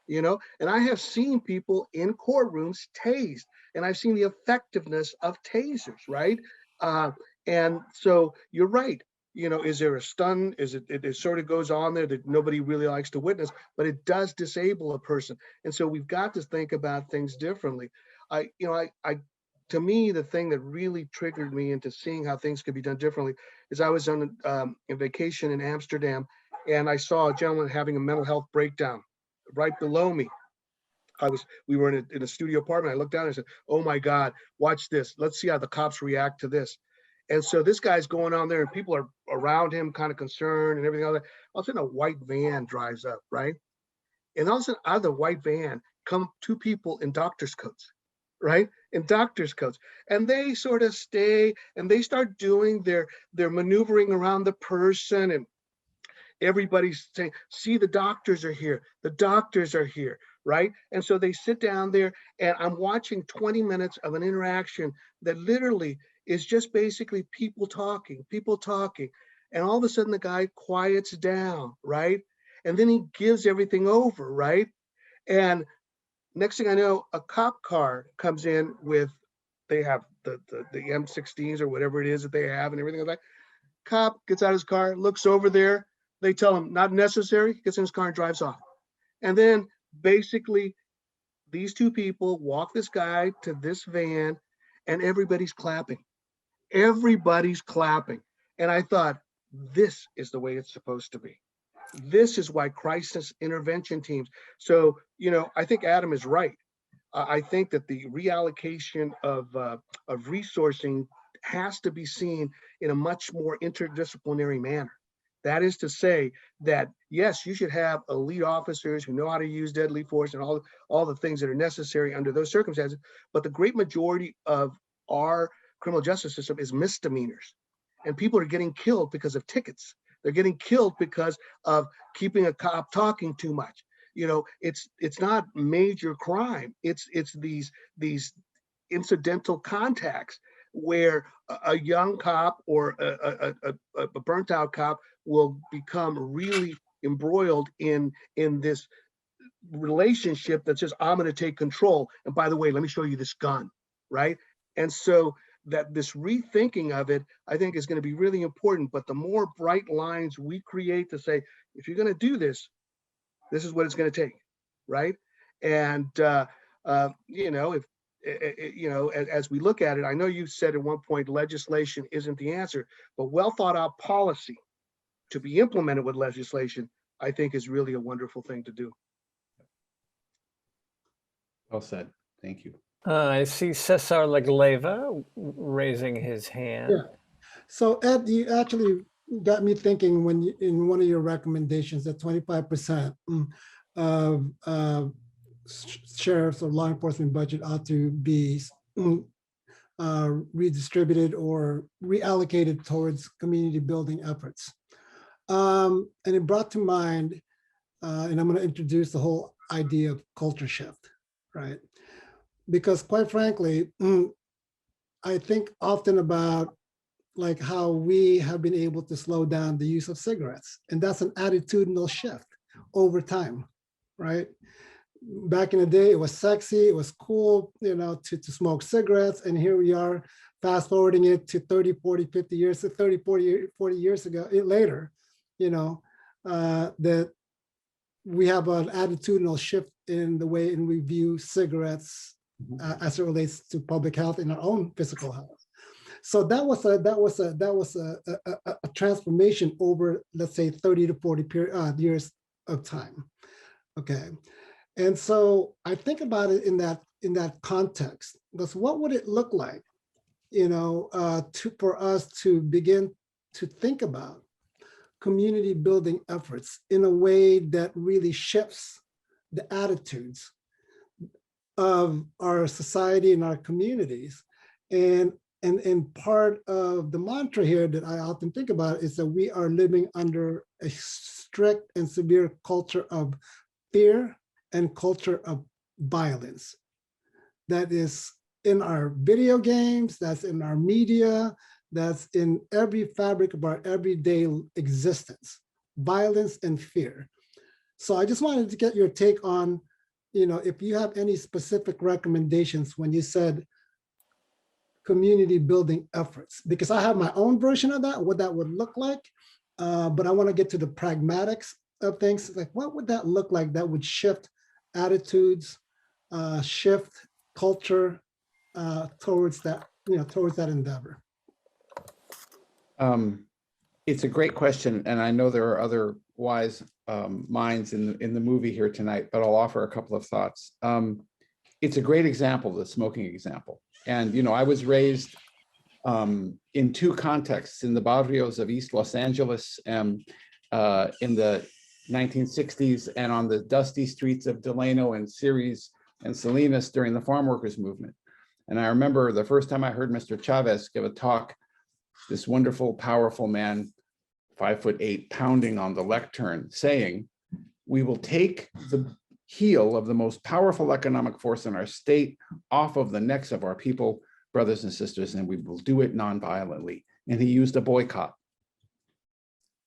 And I have seen people in courtrooms tased, and I've seen the effectiveness of tasers, right? And so you're right. Is there a stun? It sort of goes on there that nobody really likes to witness, but it does disable a person. And so we've got to think about things differently. To me, the thing that really triggered me into seeing how things could be done differently is I was on a vacation in Amsterdam, and I saw a gentleman having a mental health breakdown right below me. We were in a studio apartment. I looked down and I said, "Oh my God, watch this. Let's see how the cops react to this." And so this guy's going on there and people are around him kind of concerned and everything else. All of a sudden a white van drives up, right? And all of a sudden out of the white van come two people in doctor's coats, right? In doctor's coats. And they sort of stay and they start doing their maneuvering around the person, and everybody's saying, "See, the doctors are here. The doctors are here." right? And so they sit down there and I'm watching 20 minutes of an interaction that literally is just basically people talking. And all of a sudden the guy quiets down, right? And then he gives everything over, right? And next thing I know, a cop car comes in with, they have the M16s or whatever it is that they have and everything like that. Cop gets out of his car, looks over there. They tell him not necessary, gets in his car and drives off. And then basically these two people walk this guy to this van and everybody's clapping. Everybody's clapping. And I thought, this is the way it's supposed to be. This is why crisis intervention teams. So, you know, I think Adam is right. I think that the reallocation of resourcing has to be seen in a much more interdisciplinary manner. That is to say that, yes, you should have elite officers who know how to use deadly force and all the things that are necessary under those circumstances. But the great majority of our criminal justice system is misdemeanors. And people are getting killed because of tickets. They're getting killed because of keeping a cop talking too much. You know, it's not major crime. It's these incidental contacts where a young cop or a burnt out cop will become really embroiled in this relationship that says, I'm going to take control. And by the way, let me show you this gun, right? And so that this rethinking of it, I think, is going to be really important. But the more bright lines we create to say, if you're going to do this, this is what it's going to take, right? And you know, if you know, as we look at it, I know you said at one point legislation isn't the answer, but well thought out policy to be implemented with legislation, I think, is really a wonderful thing to do. Well said. Thank you. I see Cesar Lagleva raising his hand. Yeah. So Ed, you actually got me thinking when you, in one of your recommendations that 25% of sheriff's or law enforcement budget ought to be redistributed or reallocated towards community building efforts. And it brought to mind, and I'm going to introduce the whole idea of culture shift, right? Because quite frankly, I think often about like how we have been able to slow down the use of cigarettes. And that's an attitudinal shift over time, right? Back in the day, it was sexy, it was cool, you know, to smoke cigarettes. And here we are fast forwarding it to 30, 40, 50 years, 30, 40 years ago, later, you know, that we have an attitudinal shift in the way in we view cigarettes as it relates to public health and our own physical health. So that was a transformation over, let's say, 30 to 40 years of time. Okay, and so I think about it in that context. Because what would it look like, you know, for us to begin to think about community building efforts in a way that really shifts the attitudes of our society and our communities. And part of the mantra here that I often think about is that we are living under a strict and severe culture of fear and culture of violence. That is in our video games, that's in our media, that's in every fabric of our everyday existence, violence and fear. So I just wanted to get your take on, you know, if you have any specific recommendations when you said community building efforts, because I have my own version of that, what that would look like, but I want to get to the pragmatics of things. Like, what would that look like that would shift attitudes, shift culture towards that, you know, towards that endeavor? It's a great question, and I know there are other wise minds in the movie here tonight, but I'll offer a couple of thoughts. It's a great example, the smoking example. And, you know, I was raised in two contexts, in the barrios of East Los Angeles in the 1960s and on the dusty streets of Delano and Ceres and Salinas during the farm workers movement. And I remember the first time I heard Mr. Chavez give a talk, this wonderful, powerful man, 5'8", pounding on the lectern, saying, we will take the heel of the most powerful economic force in our state off of the necks of our people, brothers and sisters, and we will do it nonviolently. And he used a boycott.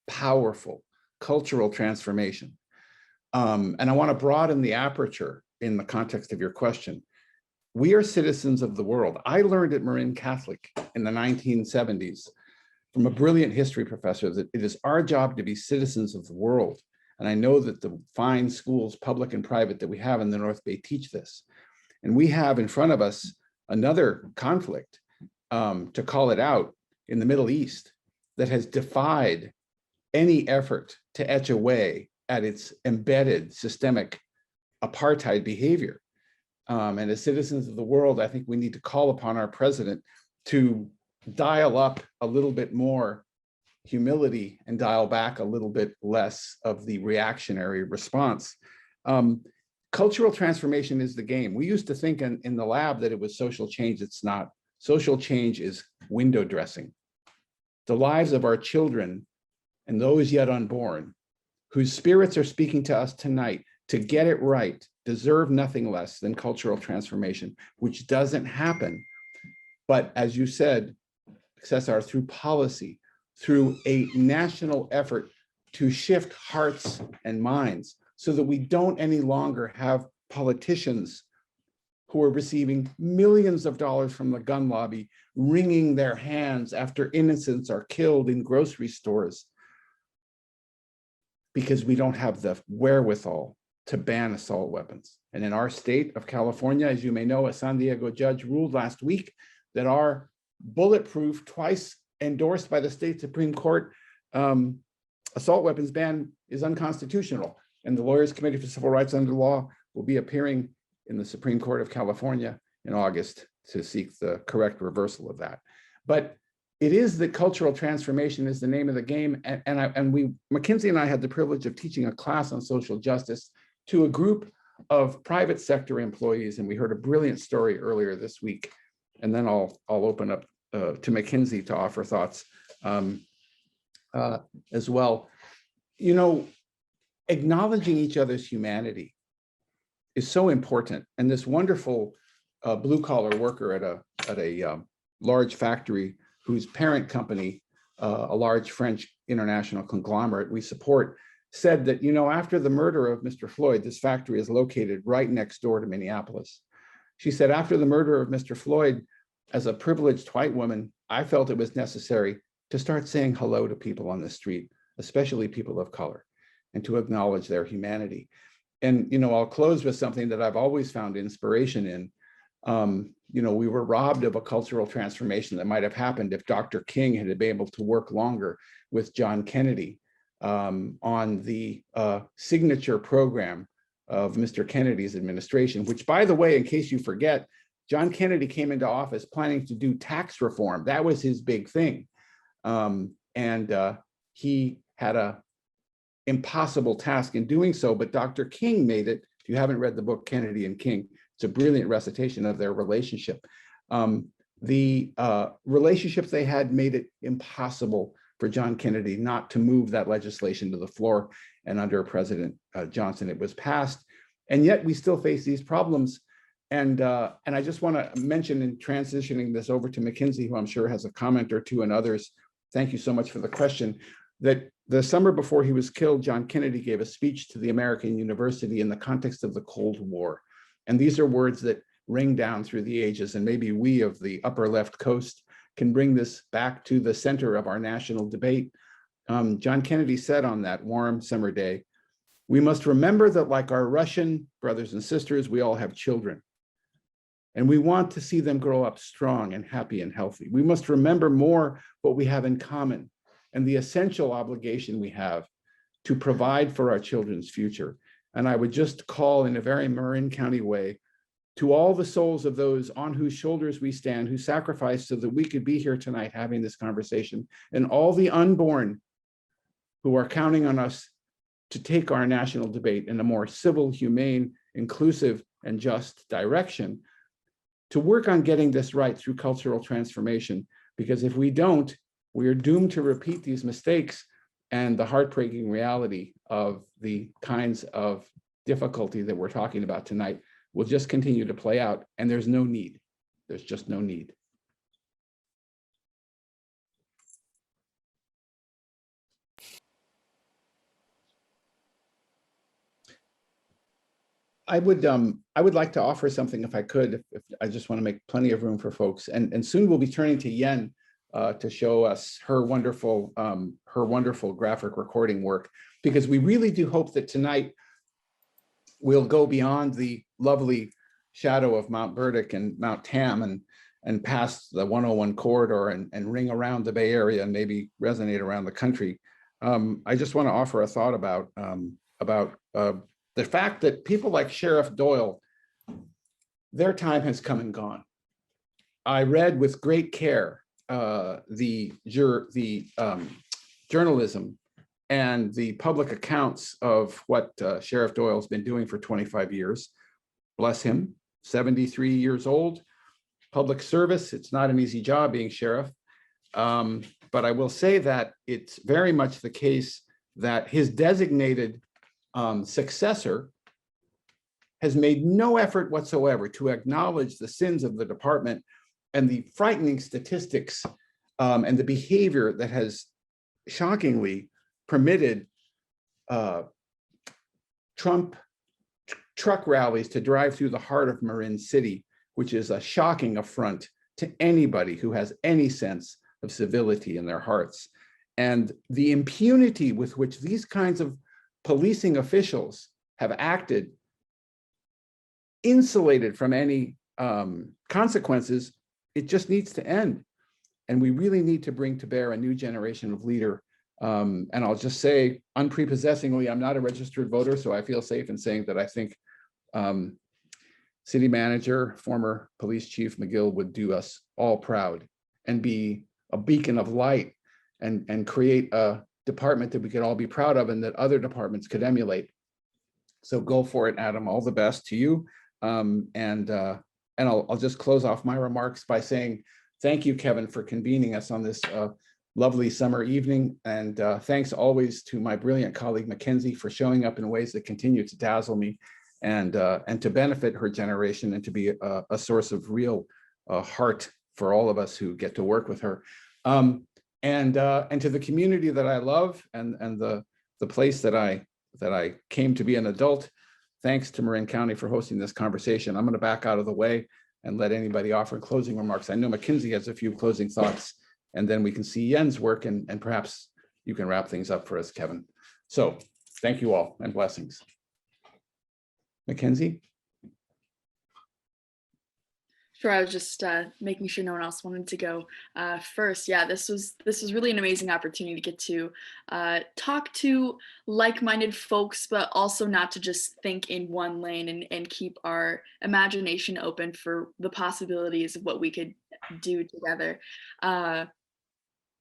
Powerful cultural transformation. And I want to broaden the aperture in the context of your question. We are citizens of the world. I learned at Marin Catholic in the 1970s from a brilliant history professor that it is our job to be citizens of the world. And I know that the fine schools, public and private, that we have in the North Bay teach this. And we have in front of us another conflict, to call it out, in the Middle East that has defied any effort to etch away at its embedded systemic apartheid behavior. And as citizens of the world, I think we need to call upon our president to dial up a little bit more humility and dial back a little bit less of the reactionary response. Cultural transformation is the game. We used to think in the lab that it was social change. It's not. Social change is window dressing. The lives of our children and those yet unborn, whose spirits are speaking to us tonight, to get it right, deserve nothing less than cultural transformation, which doesn't happen. But as you said, Cesar, through policy, through a national effort to shift hearts and minds so that we don't any longer have politicians who are receiving millions of dollars from the gun lobby, wringing their hands after innocents are killed in grocery stores because we don't have the wherewithal to ban assault weapons. And in our state of California, as you may know, a San Diego judge ruled last week that our bulletproof, twice endorsed by the state Supreme Court, assault weapons ban is unconstitutional. And the Lawyers Committee for Civil Rights Under Law will be appearing in the Supreme Court of California in August to seek the correct reversal of that. But it is that cultural transformation is the name of the game. And Mackinzee and I had the privilege of teaching a class on social justice to a group of private sector employees. And we heard a brilliant story earlier this week. And then I'll open up to Mackinzee to offer thoughts as well. You know, acknowledging each other's humanity is so important. And this wonderful blue collar worker at a large factory whose parent company, a large French international conglomerate we support, said that, you know, after the murder of Mr. Floyd, this factory is located right next door to Minneapolis. She said, after the murder of Mr. Floyd, as a privileged white woman, I felt it was necessary to start saying hello to people on the street, especially people of color, and to acknowledge their humanity. And, you know, I'll close with something that I've always found inspiration in. You know, we were robbed of a cultural transformation that might have happened if Dr. King had been able to work longer with John Kennedy on the signature program of Mr. Kennedy's administration, which, by the way, in case you forget, John Kennedy came into office planning to do tax reform. That was his big thing. And he had a impossible task in doing so, but Dr. King made it. If you haven't read the book, Kennedy and King, it's a brilliant recitation of their relationship. The relationships they had made it impossible for John Kennedy not to move that legislation to the floor. And under President Johnson, it was passed. And yet we still face these problems. And I just want to mention, in transitioning this over to Mackinzee, who I'm sure has a comment or two, and others, thank you so much for the question, that the summer before he was killed, John Kennedy gave a speech to the American University in the context of the Cold War. And these are words that ring down through the ages, and maybe we of the upper left coast can bring this back to the center of our national debate. John Kennedy said on that warm summer day, "We must remember that, like our Russian brothers and sisters, we all have children. And we want to see them grow up strong and happy and healthy. We must remember more what we have in common and the essential obligation we have to provide for our children's future." And I would just call, in a very Marin County way, to all the souls of those on whose shoulders we stand, who sacrificed so that we could be here tonight having this conversation, and all the unborn who are counting on us to take our national debate in a more civil, humane, inclusive, and just direction, to work on getting this right through cultural transformation. Because if we don't, we are doomed to repeat these mistakes and the heartbreaking reality of the kinds of difficulty that we're talking about tonight will just continue to play out, and there's no need. There's just no need. I would like to offer something if I could, if I just want to make plenty of room for folks. And soon we'll be turning to Yen to show us her wonderful graphic recording work, because we really do hope that tonight we'll go beyond the lovely shadow of Mount Burdick and Mount Tam and past the 101 corridor and ring around the Bay Area and maybe resonate around the country. I just want to offer a thought about the fact that people like Sheriff Doyle, their time has come and gone. I read with great care the journalism and the public accounts of what Sheriff Doyle's been doing for 25 years. Bless him, 73 years old, public service. It's not an easy job being sheriff. But I will say that it's very much the case that his designated successor has made no effort whatsoever to acknowledge the sins of the department and the frightening statistics and the behavior that has shockingly permitted Trump truck rallies to drive through the heart of Marin City, which is a shocking affront to anybody who has any sense of civility in their hearts. And the impunity with which these kinds of policing officials have acted, insulated from any consequences, it just needs to end. And we really need to bring to bear a new generation of leader. And I'll just say unprepossessingly, I'm not a registered voter, so I feel safe in saying that I think City Manager, former Police Chief McGill would do us all proud and be a beacon of light and create a department that we could all be proud of and that other departments could emulate. So go for it, Adam. All the best to you. And I'll just close off my remarks by saying thank you, Kevin, for convening us on this lovely summer evening. And thanks always to my brilliant colleague, Mackenzie, for showing up in ways that continue to dazzle me and to benefit her generation and to be a source of real heart for all of us who get to work with her. And to the community that I love and the place that I came to be an adult. Thanks to Marin County for hosting this conversation. I'm going to back out of the way and let anybody offer closing remarks. I know Mackenzie has a few closing thoughts, and then we can see Yen's work and perhaps you can wrap things up for us, Kevin. So thank you all and blessings. Mackenzie? Sure, I was just making sure no one else wanted to go first. Yeah, this was really an amazing opportunity to get to talk to like-minded folks, but also not to just think in one lane and keep our imagination open for the possibilities of what we could do together.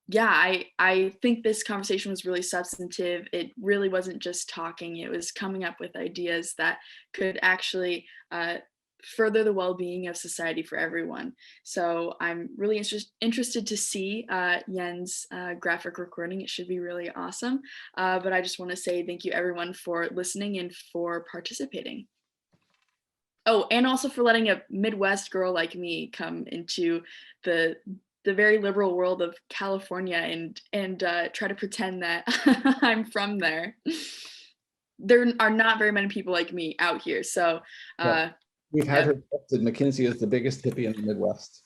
Yeah, I think this conversation was really substantive. It really wasn't just talking, it was coming up with ideas that could actually further the well-being of society for everyone. So I'm really interested to see Yen's graphic recording. It should be really awesome. But I just want to say thank you everyone for listening and for participating. Oh, and also for letting a Midwest girl like me come into the very liberal world of California and try to pretend that I'm from there. There are not very many people like me out here. So Yeah. We've had her tested. Mackenzie is the biggest hippie in the Midwest.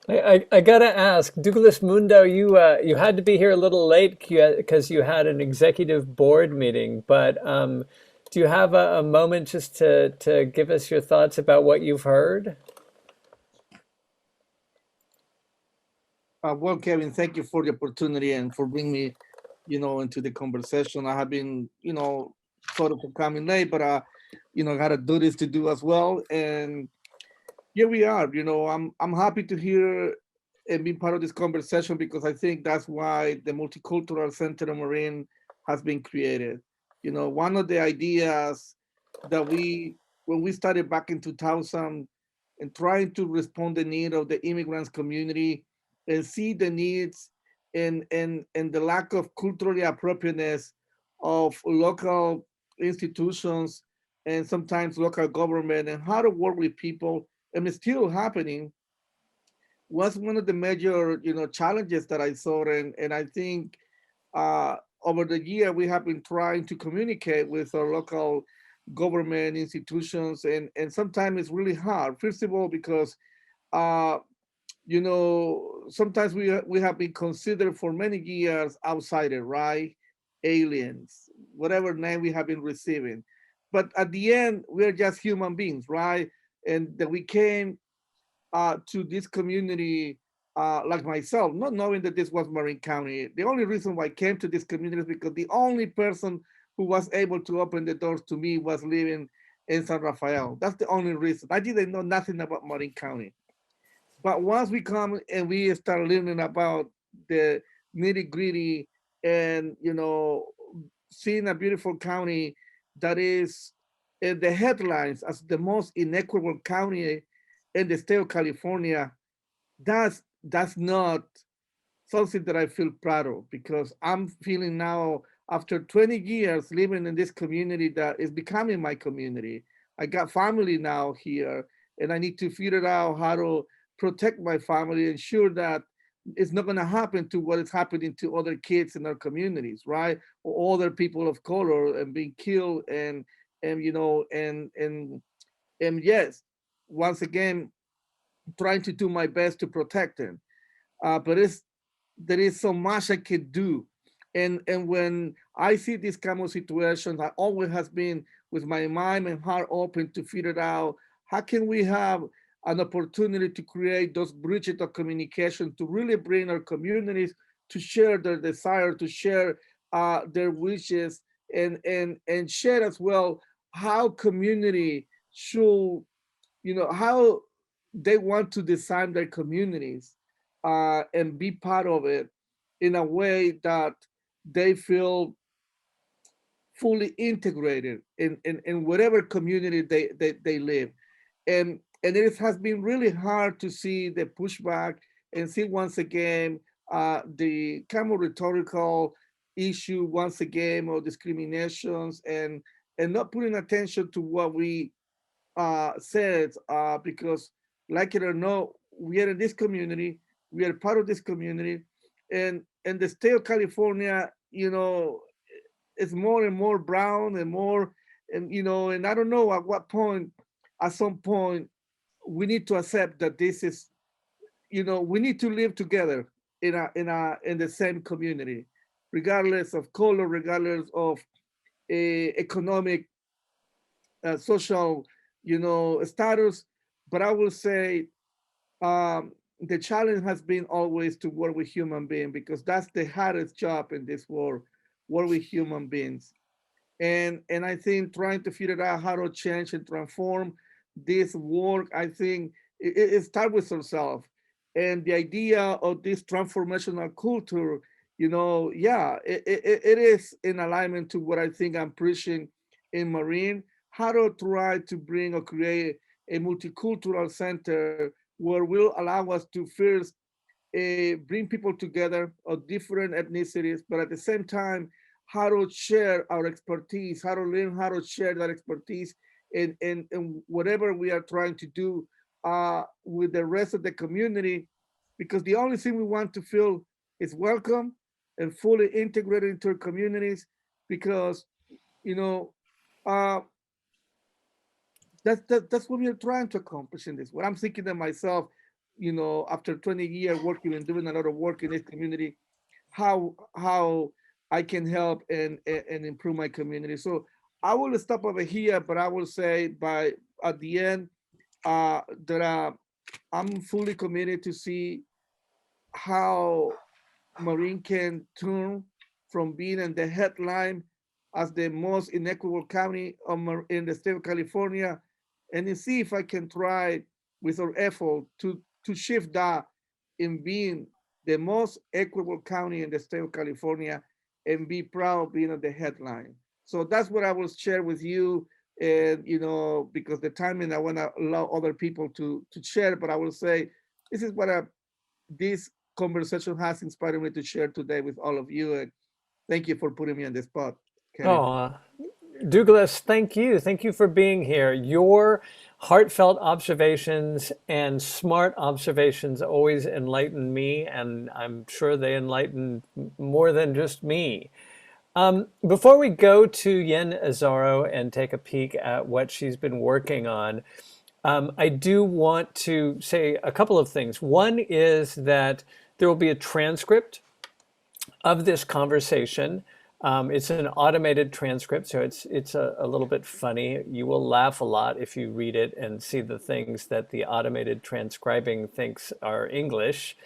I gotta ask, Douglas Mundo, you had to be here a little late because you had an executive board meeting, but do you have a moment just to give us your thoughts about what you've heard? Well, Kevin, thank you for the opportunity and for bringing me, into the conversation. I have been, sort of coming late, but I had duties to do as well. And here we are. I'm happy to hear and be part of this conversation because I think that's why the Multicultural Center of Marin has been created. One of the ideas that when we started back in 2000 and trying to respond to the need of the immigrants community and see the needs and the lack of culturally appropriateness of local institutions and sometimes local government and how to work with people, and it's still happening, was one of the major, challenges that I saw. And I think over the year, we have been trying to communicate with our local government institutions, and sometimes it's really hard. First of all, because uh, sometimes we have been considered for many years outsider, right? Aliens, whatever name we have been receiving. But at the end, we're just human beings, right? And that we came to this community, like myself, not knowing that this was Marin County. The only reason why I came to this community is because the only person who was able to open the doors to me was living in San Rafael. That's the only reason. I didn't know nothing about Marin County. But once we come and we start learning about the nitty gritty and, seeing a beautiful county that is in the headlines as the most inequitable county in the state of California, that's not something that I feel proud of, because I'm feeling now, after 20 years living in this community that is becoming my community, I got family now here, and I need to figure out how to protect my family, ensure that it's not going to happen to what is happening to other kids in our communities, right? Or other people of color and being killed, and and yes, once again, trying to do my best to protect them. But there is so much I could do. And when I see these kind of situations, I always has been with my mind and heart open to figure out how can we have an opportunity to create those bridges of communication to really bring our communities to share their desire, to share their wishes, and share as well how community should, how they want to design their communities and be part of it in a way that they feel fully integrated in whatever community they live. And it has been really hard to see the pushback and see once again the kind of rhetorical issue once again, or discriminations, and not putting attention to what we said, because like it or not, we are in this community, we are part of this community, and the state of California, is more and more brown and more, and I don't know at what point, at some point, we need to accept that this is, we need to live together in the same community, regardless of color, regardless of economic, social, status. But I will say the challenge has been always to work with human beings, because that's the hardest job in this world, work with human beings. And I think trying to figure out how to change and transform this work, I think it starts with ourselves. And the idea of this transformational culture, yeah, it is in alignment to what I think I'm preaching in Marin, how to try to bring or create a multicultural center where will allow us to first bring people together of different ethnicities, but at the same time, how to share our expertise, how to learn how to share that expertise in whatever we are trying to do with the rest of the community, because the only thing we want to feel is welcome and fully integrated into our communities, because, you know, uh, that's what we are trying to accomplish in this. What I'm thinking to myself, after 20 years working and doing a lot of work in this community, how I can help and improve my community. So I will stop over here, but I will say by at the end that I'm fully committed to see how Marin can turn from being in the headline as the most inequitable county in the state of California, and then see if I can try with our effort to shift that in being the most equitable county in the state of California and be proud of being on the headline. So that's what I will share with you. And because the timing, I want to allow other people to share, but I will say this is what this conversation has inspired me to share today with all of you. And thank you for putting me on the spot, Kevin. Oh, Douglas, thank you. Thank you for being here. Your heartfelt observations and smart observations always enlighten me, and I'm sure they enlighten more than just me. Before we go to Yen Azzaro and take a peek at what she's been working on, I do want to say a couple of things. One is that there will be a transcript of this conversation. It's an automated transcript, so it's a little bit funny. You will laugh a lot if you read it and see the things that the automated transcribing thinks are English.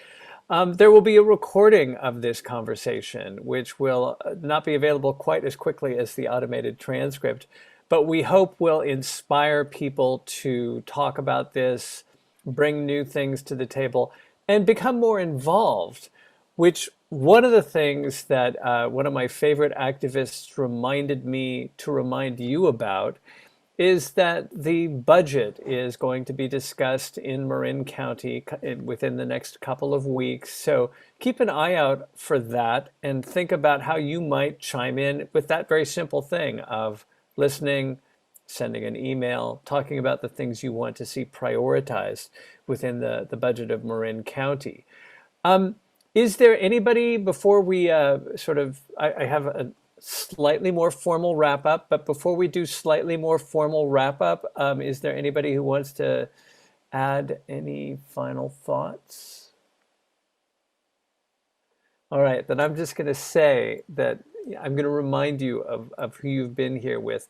There will be a recording of this conversation, which will not be available quite as quickly as the automated transcript, but we hope will inspire people to talk about this, bring new things to the table, and become more involved, which one of the things that one of my favorite activists reminded me to remind you about is that the budget is going to be discussed in Marin County within the next couple of weeks. So keep an eye out for that and think about how you might chime in with that very simple thing of listening, sending an email, talking about the things you want to see prioritized within the budget of Marin County. Is there anybody, before we I have a slightly more formal wrap up, but before we do slightly more formal wrap up, is there anybody who wants to add any final thoughts? All right, then I'm just going to say that I'm going to remind you of who you've been here with.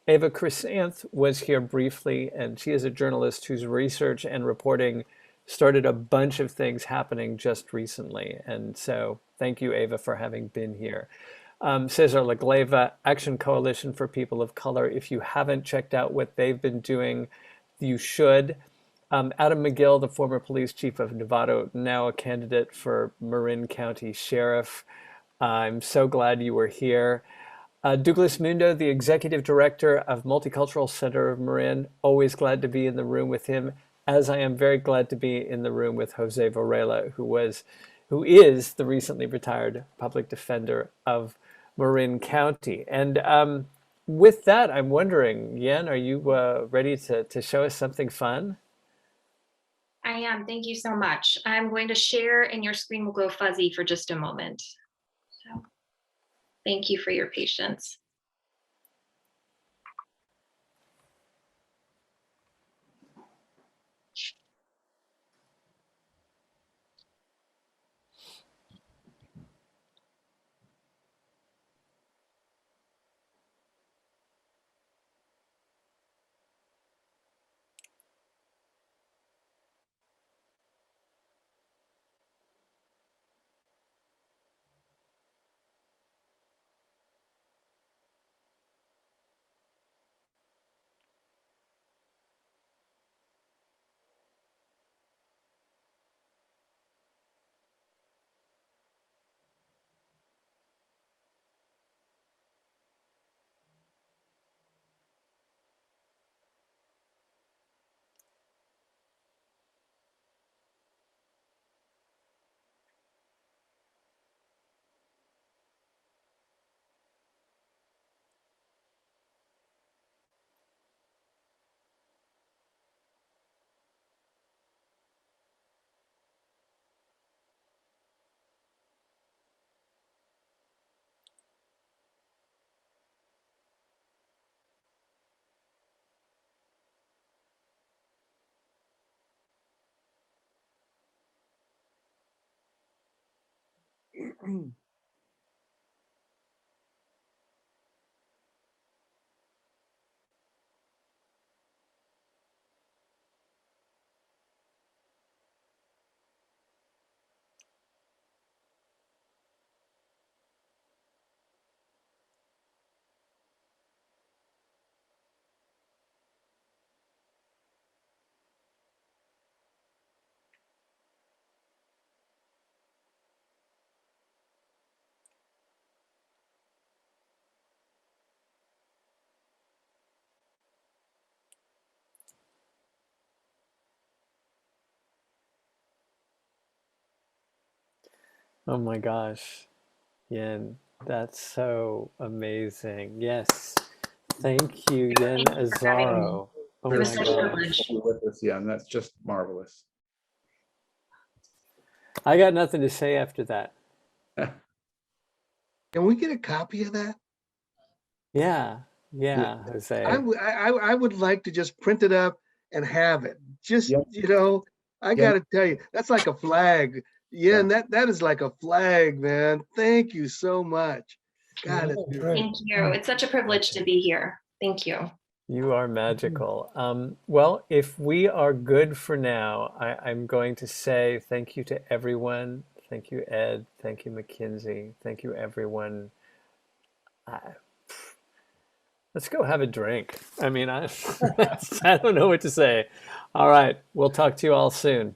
Ava Chrysanth was here briefly, and she is a journalist whose research and reporting started a bunch of things happening just recently. And so thank you, Ava, for having been here. Cesar Lagleva, Action Coalition for People of Color. If you haven't checked out what they've been doing, you should. Adam McGill, the former police chief of Novato, now a candidate for Marin County Sheriff. I'm so glad you were here. Douglas Mundo, the executive director of Multicultural Center of Marin, always glad to be in the room with him, as I am very glad to be in the room with Jose Varela, who is the recently retired public defender of Marin County. And with that, I'm wondering, Yen, are you ready to show us something fun? I am. Thank you so much. I'm going to share and your screen will go fuzzy for just a moment. So thank you for your patience. Oh my gosh, Yen, that's so amazing. Yes, Thank you, Yen Thank you for having me. Azzaro. Oh It was my such a gosh. privilege. With us, yeah, and that's just marvelous. I got nothing to say after that. Can we get a copy of that? Yeah, yeah, Jose. I would like to just print it up and have it. Just, Yeah. you know, I Yeah. gotta tell you, that's like a flag. Yeah, Yeah. and that is like a flag, man. Thank you so much. God, it's That's beautiful. right. Thank you. It's such a privilege to be here. Thank you. You are magical. Well, if we are good for now, I'm going to say thank you to everyone. Thank you, Ed. Thank you, Mackenzie. Thank you, everyone. Let's go have a drink. I mean, I don't know what to say. All right. We'll talk to you all soon.